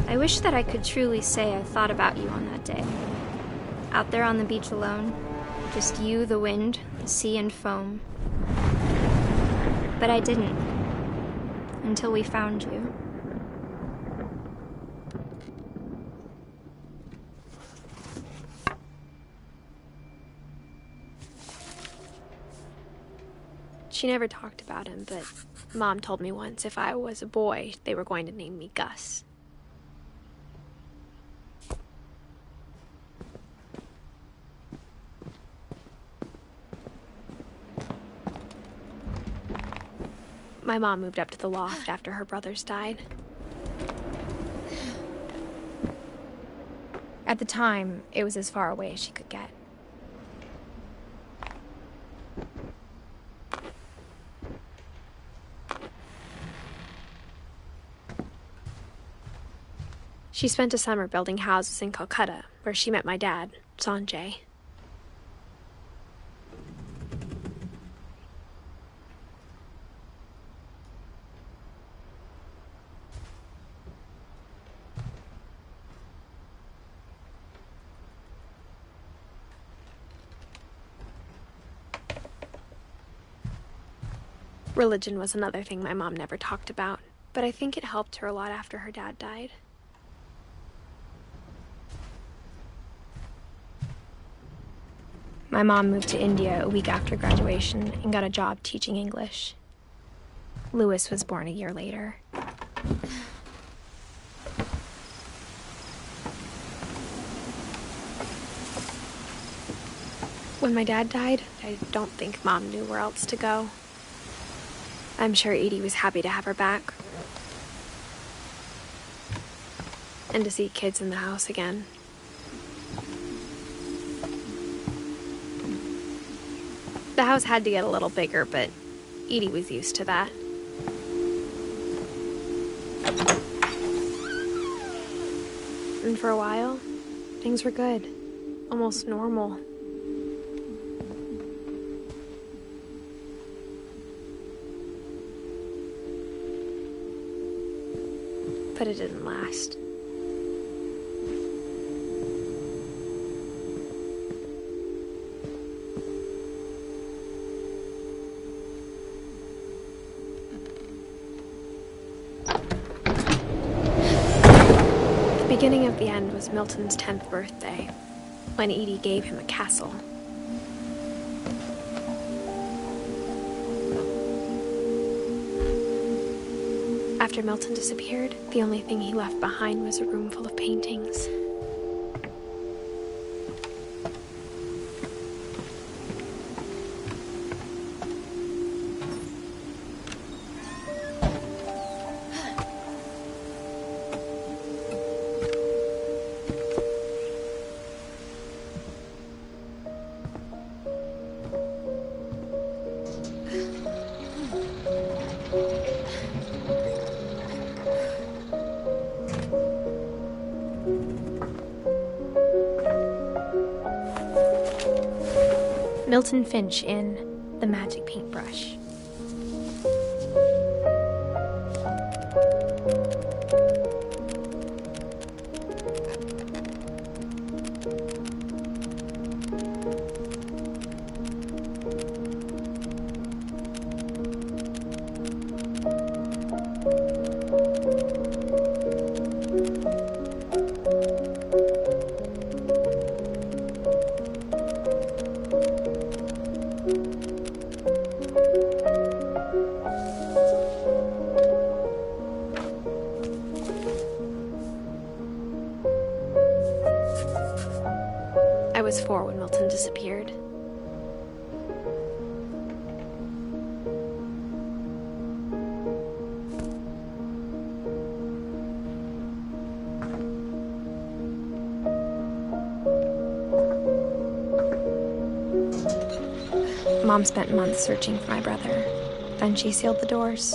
I wish that I could truly say I thought about you on that day. Out there on the beach alone, just you, the wind, the sea, and foam. But I didn't, until we found you. She never talked about him, but Mom told me once if I was a boy, they were going to name me Gus. My mom moved up to the loft after her brothers died. At the time, it was as far away as she could get. She spent a summer building houses in Calcutta, where she met my dad, Sanjay. Religion was another thing my mom never talked about, but I think it helped her a lot after her dad died. My mom moved to India a week after graduation and got a job teaching English. Louis was born a year later. When my dad died, I don't think Mom knew where else to go. I'm sure Edie was happy to have her back. And to see kids in the house again. The house had to get a little bigger, but Edie was used to that. And for a while, things were good. Almost normal. But it didn't last. The beginning of the end was Milton's 10th birthday, when Edie gave him a castle. After Milton disappeared, the only thing he left behind was a room full of paintings. Milton Finch in The Magic Paintbrush. I was 4 when Milton disappeared. Mom spent months searching for my brother. Then she sealed the doors.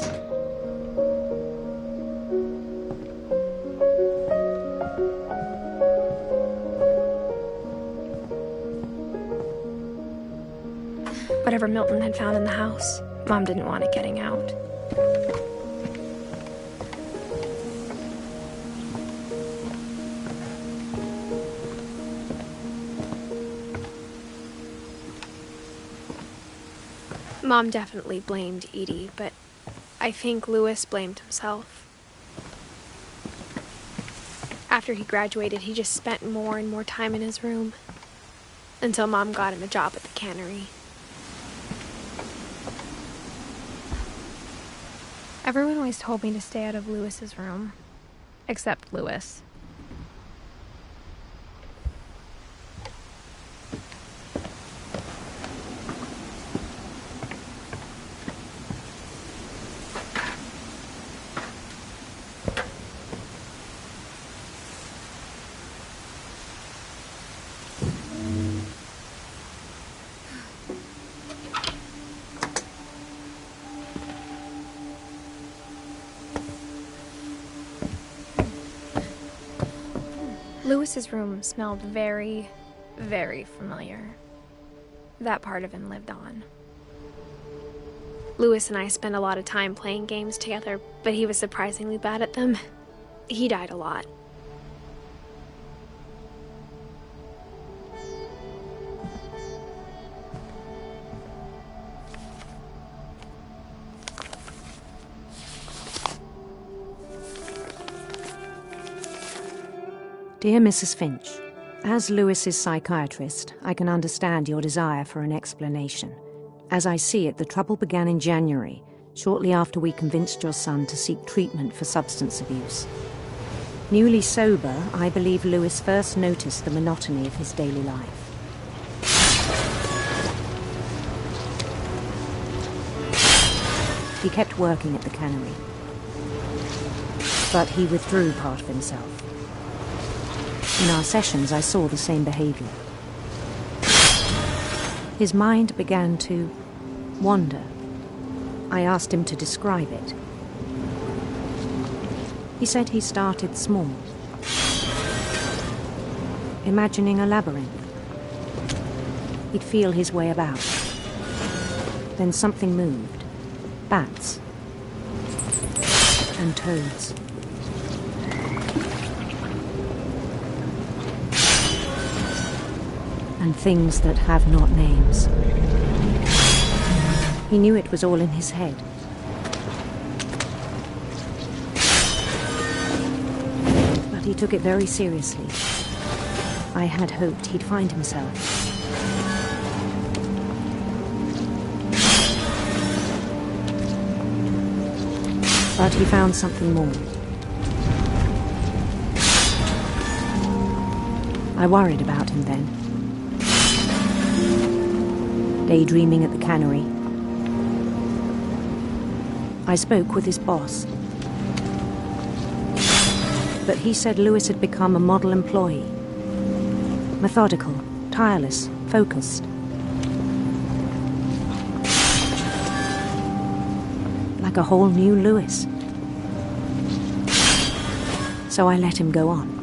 Whatever Milton had found in the house, Mom didn't want it getting out. Mom definitely blamed Edie, but I think Louis blamed himself. After he graduated, he just spent more and more time in his room, until Mom got him a job at the cannery. Everyone always told me to stay out of Louis's room, except Louis. Louis's room smelled very, very familiar. That part of him lived on. Louis and I spent a lot of time playing games together, but he was surprisingly bad at them. He died a lot. Dear Mrs. Finch, as Louis's psychiatrist, I can understand your desire for an explanation. As I see it, the trouble began in January, shortly after we convinced your son to seek treatment for substance abuse. Newly sober, I believe Lewis first noticed the monotony of his daily life. He kept working at the cannery, but he withdrew part of himself. In our sessions, I saw the same behavior. His mind began to wander. I asked him to describe it. He said he started small, imagining a labyrinth. He'd feel his way about. Then something moved. Bats and toads. And things that have not names. He knew it was all in his head. But he took it very seriously. I had hoped he'd find himself. But he found something more. I worried about him then. Daydreaming at the cannery. I spoke with his boss. But he said Lewis had become a model employee. Methodical, tireless, focused. Like a whole new Lewis. So I let him go on.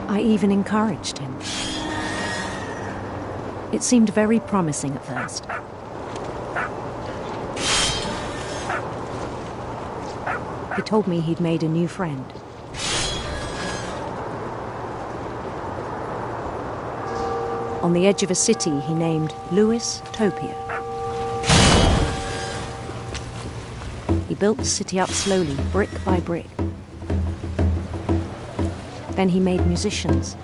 I even encouraged him. It seemed very promising at first. He told me he'd made a new friend. On the edge of a city he named Lewis Topia. He built the city up slowly, brick by brick. Then he made musicians.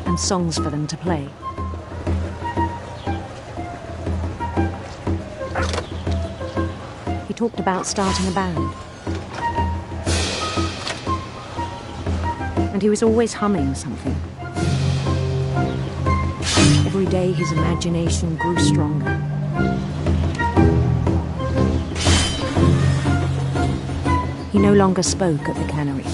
And songs for them to play. He talked about starting a band. And he was always humming something. Every day his imagination grew stronger. He no longer spoke at the cannery.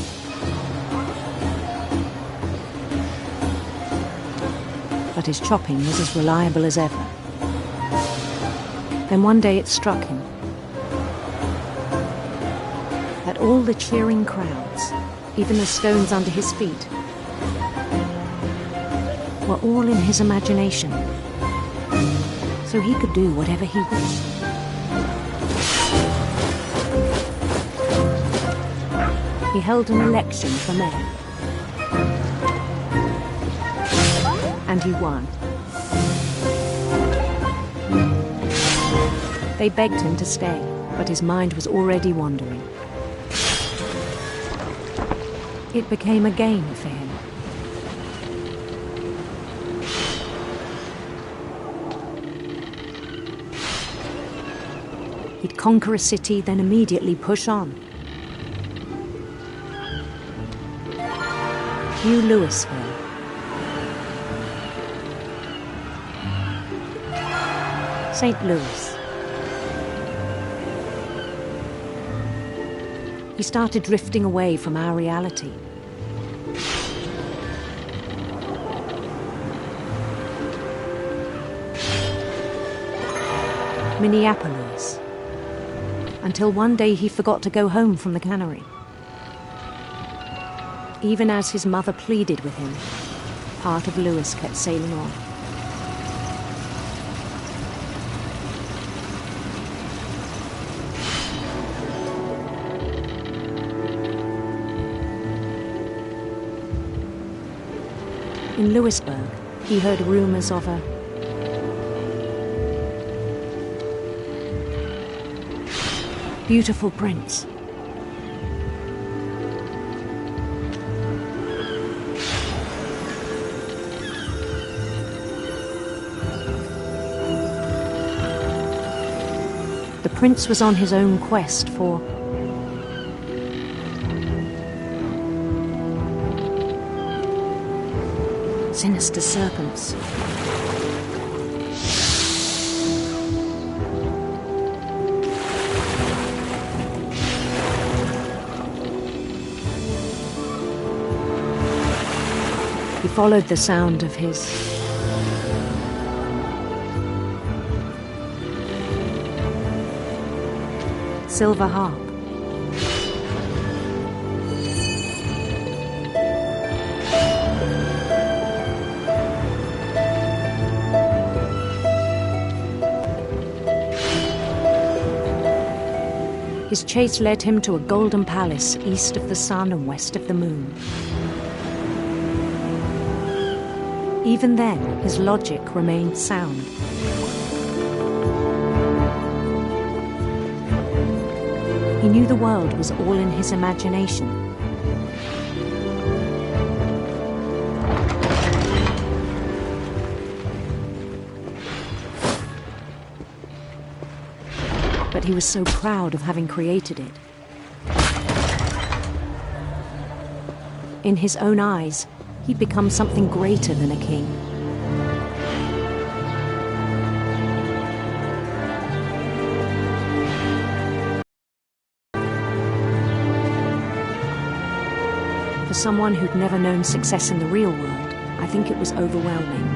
But his chopping was as reliable as ever. Then one day it struck him that all the cheering crowds, even the stones under his feet, were all in his imagination, so he could do whatever he wished. He held an election for mayor. And he won. They begged him to stay, but his mind was already wandering. It became a game for him. He'd conquer a city, then immediately push on. New Louisville. St. Louis. He started drifting away from our reality. Minneapolis. Until one day he forgot to go home from the cannery. Even as his mother pleaded with him, part of Lewis kept sailing on. In Lewisburg, he heard rumors of a Beautiful prince. The prince was on his own quest for sinister serpents. He followed the sound of his silver harp. His chase led him to a golden palace east of the sun and west of the moon. Even then, his logic remained sound. He knew the world was all in his imagination. But he was so proud of having created it. In his own eyes, he'd become something greater than a king. For someone who'd never known success in the real world, I think it was overwhelming.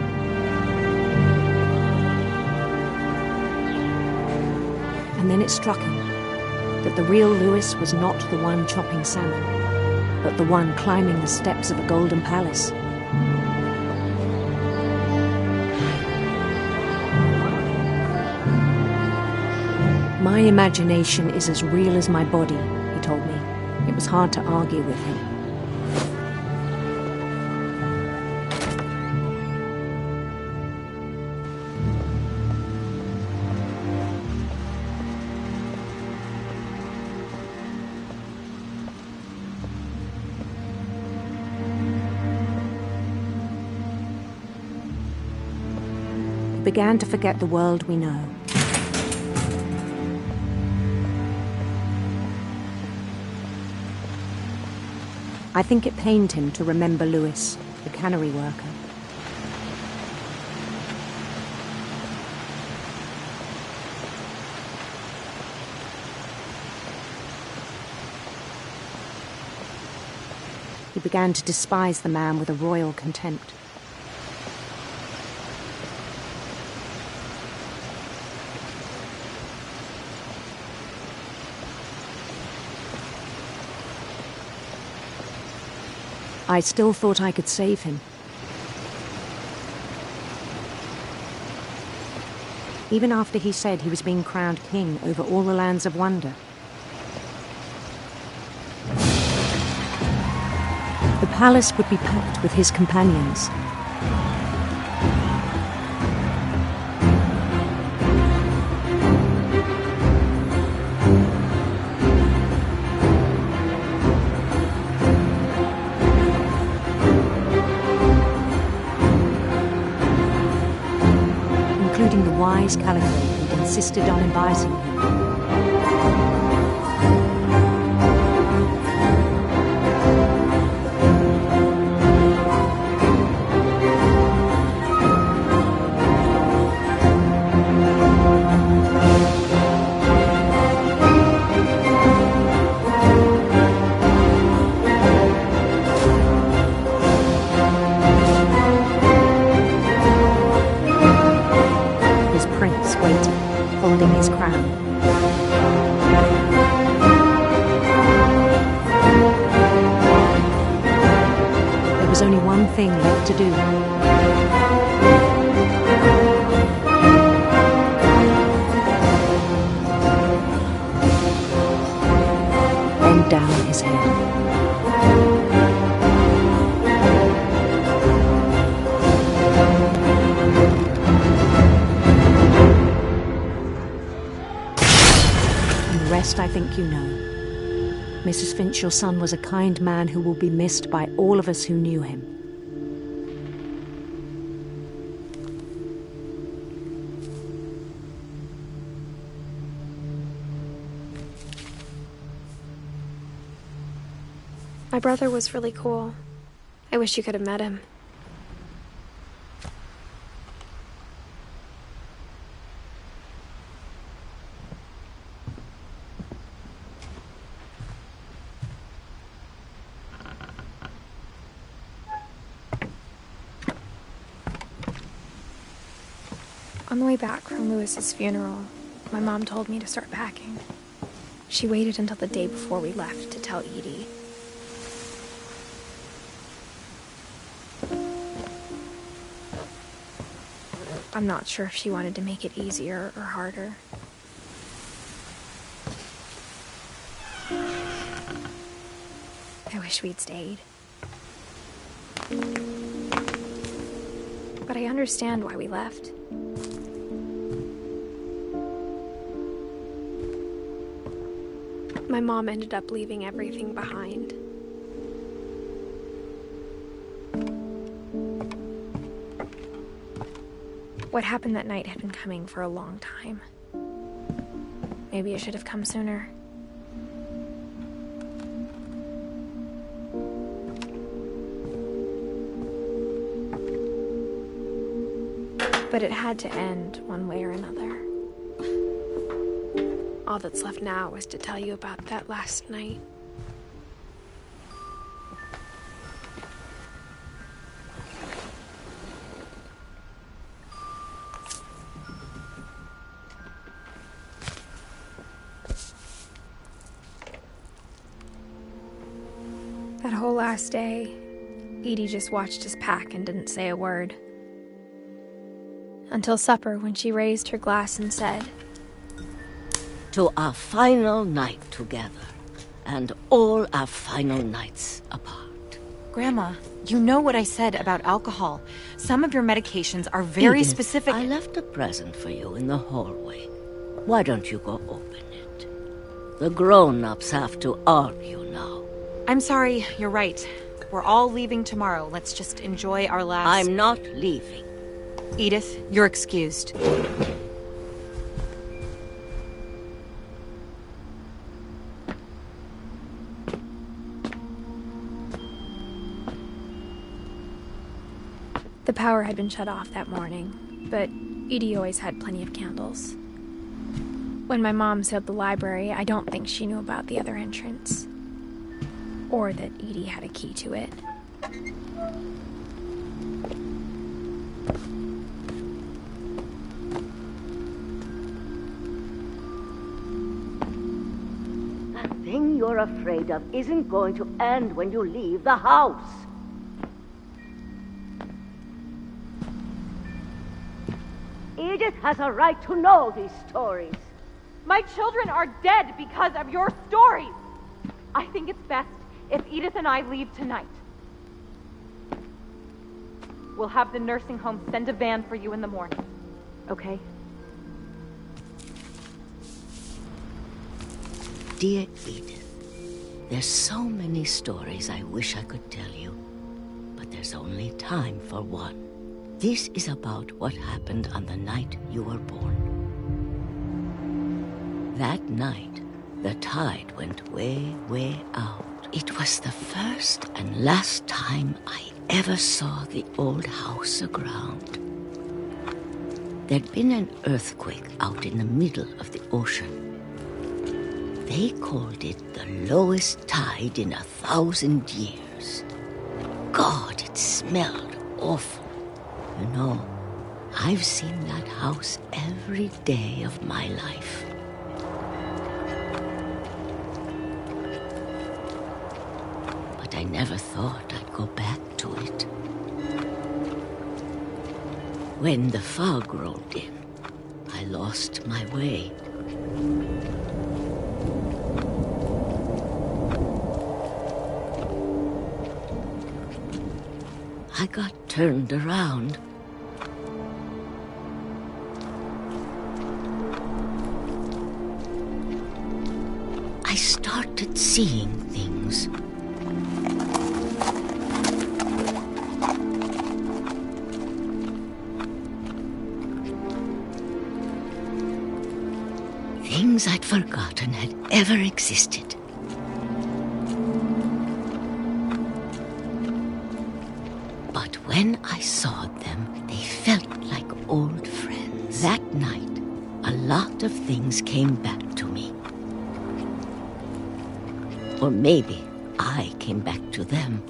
And then it struck him that the real Lewis was not the one chopping salmon, but the one climbing the steps of a golden palace. My imagination is as real as my body, he told me. It was hard to argue with him. Began to forget the world we know. I think it pained him to remember Lewis, the cannery worker. He began to despise the man with a royal contempt. I still thought I could save him. Even after he said he was being crowned king over all the lands of wonder. The palace would be packed with his companions. Including the wise Calico who'd insisted on advising him. Holding his crown. There was only one thing left to do. Bend down his head. best I think you know. Mrs. Finch, your son was a kind man who will be missed by all of us who knew him. My brother was really cool. I wish you could have met him. On the way back from Lewis's funeral, my mom told me to start packing. She waited until the day before we left to tell Edie. I'm not sure if she wanted to make it easier or harder. I wish we'd stayed. But I understand why we left. My mom ended up leaving everything behind. What happened that night had been coming for a long time. Maybe it should have come sooner. But it had to end one way or another. All that's left now is to tell you about that last night. That whole last day, Edie just watched us pack and didn't say a word. Until supper, when she raised her glass and said, "To our final night together, and all our final nights apart." Grandma, you know what I said about alcohol. Some of your medications are very Edith, specific. I left a present for you in the hallway. Why don't you go open it? The grown-ups have to argue now. I'm sorry, you're right. We're all leaving tomorrow. Let's just enjoy our last... I'm not leaving. Edith, you're excused. The power had been shut off that morning, but Edie always had plenty of candles. When my mom sealed the library, I don't think she knew about the other entrance. Or that Edie had a key to it. That thing you're afraid of isn't going to end when you leave the house. Edith has a right to know these stories. My children are dead because of your stories. I think it's best if Edith and I leave tonight. We'll have the nursing home send a van for you in the morning, okay? Dear Edith, there's so many stories I wish I could tell you, but there's only time for one. This is about what happened on the night you were born. That night, the tide went way, way out. It was the first and last time I ever saw the old house aground. There'd been an earthquake out in the middle of the ocean. They called it the lowest tide in 1,000 years. God, it smelled awful. You know, I've seen that house every day of my life. But I never thought I'd go back to it. When the fog rolled in, I lost my way. I got turned around. seeing things. Things I'd forgotten had ever existed. But when I saw them, they felt like old friends. That night, a lot of things came back to me. Or maybe I came back to them.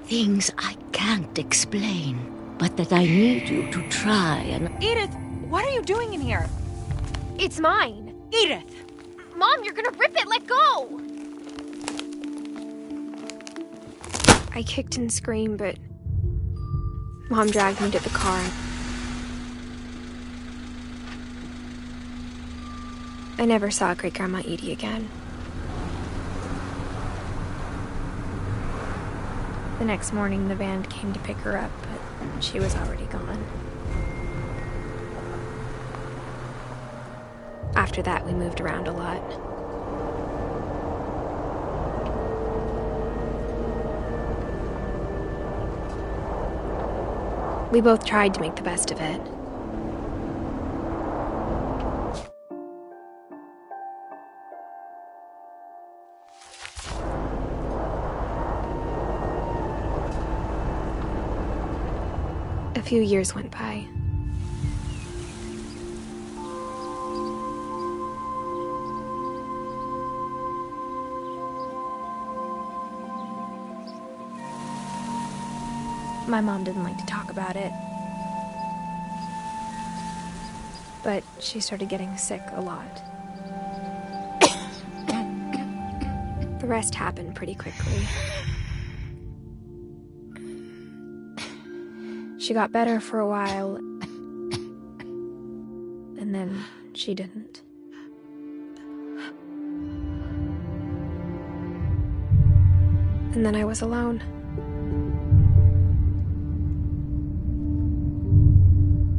Things I can't explain, but that I need you to try and... Edith, what are you doing in here? It's mine. Edith! Mom, you're gonna rip it! Let go! I kicked and screamed, but Mom dragged me to the car. I never saw Great-Grandma Edie again. The next morning, the van came to pick her up, but she was already gone. After that, we moved around a lot. We both tried to make the best of it. A few years went by. My mom didn't like to talk about it, but she started getting sick a lot. The rest happened pretty quickly. She got better for a while, and then she didn't. And then I was alone.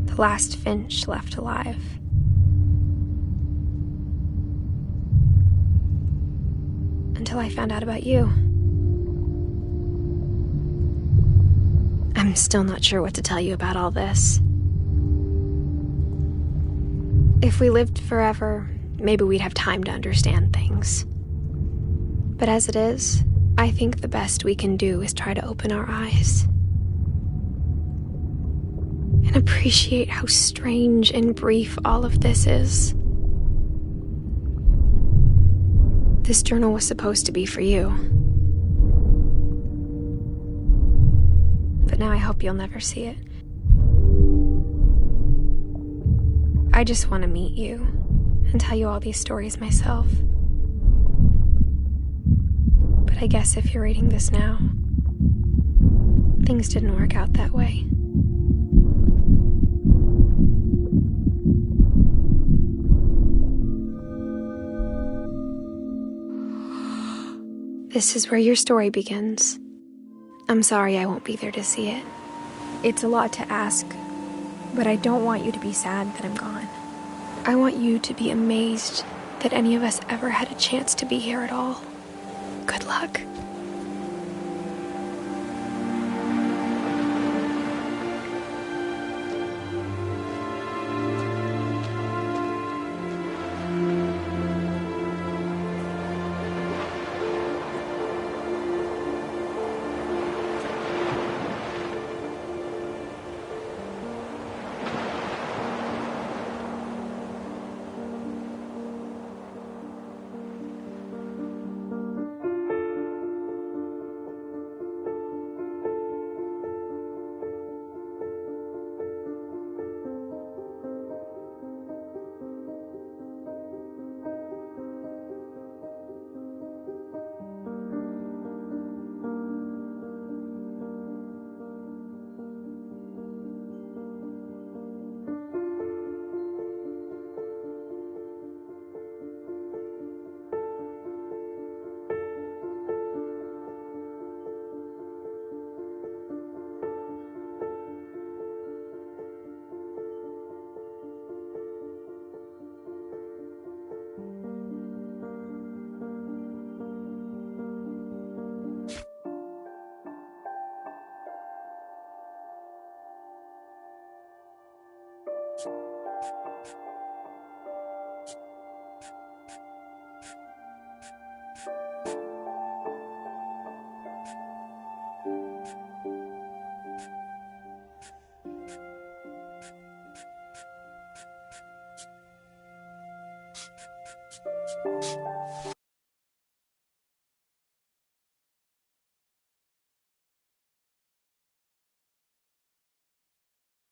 The last Finch left alive. Until I found out about you. I'm still not sure what to tell you about all this. If we lived forever, maybe we'd have time to understand things. But as it is, I think the best we can do is try to open our eyes. And appreciate how strange and brief all of this is. This journal was supposed to be for you. But now I hope you'll never see it. I just want to meet you and tell you all these stories myself. But I guess if you're reading this now, things didn't work out that way. This is where your story begins. I'm sorry I won't be there to see it. It's a lot to ask, but I don't want you to be sad that I'm gone. I want you to be amazed that any of us ever had a chance to be here at all. Good luck.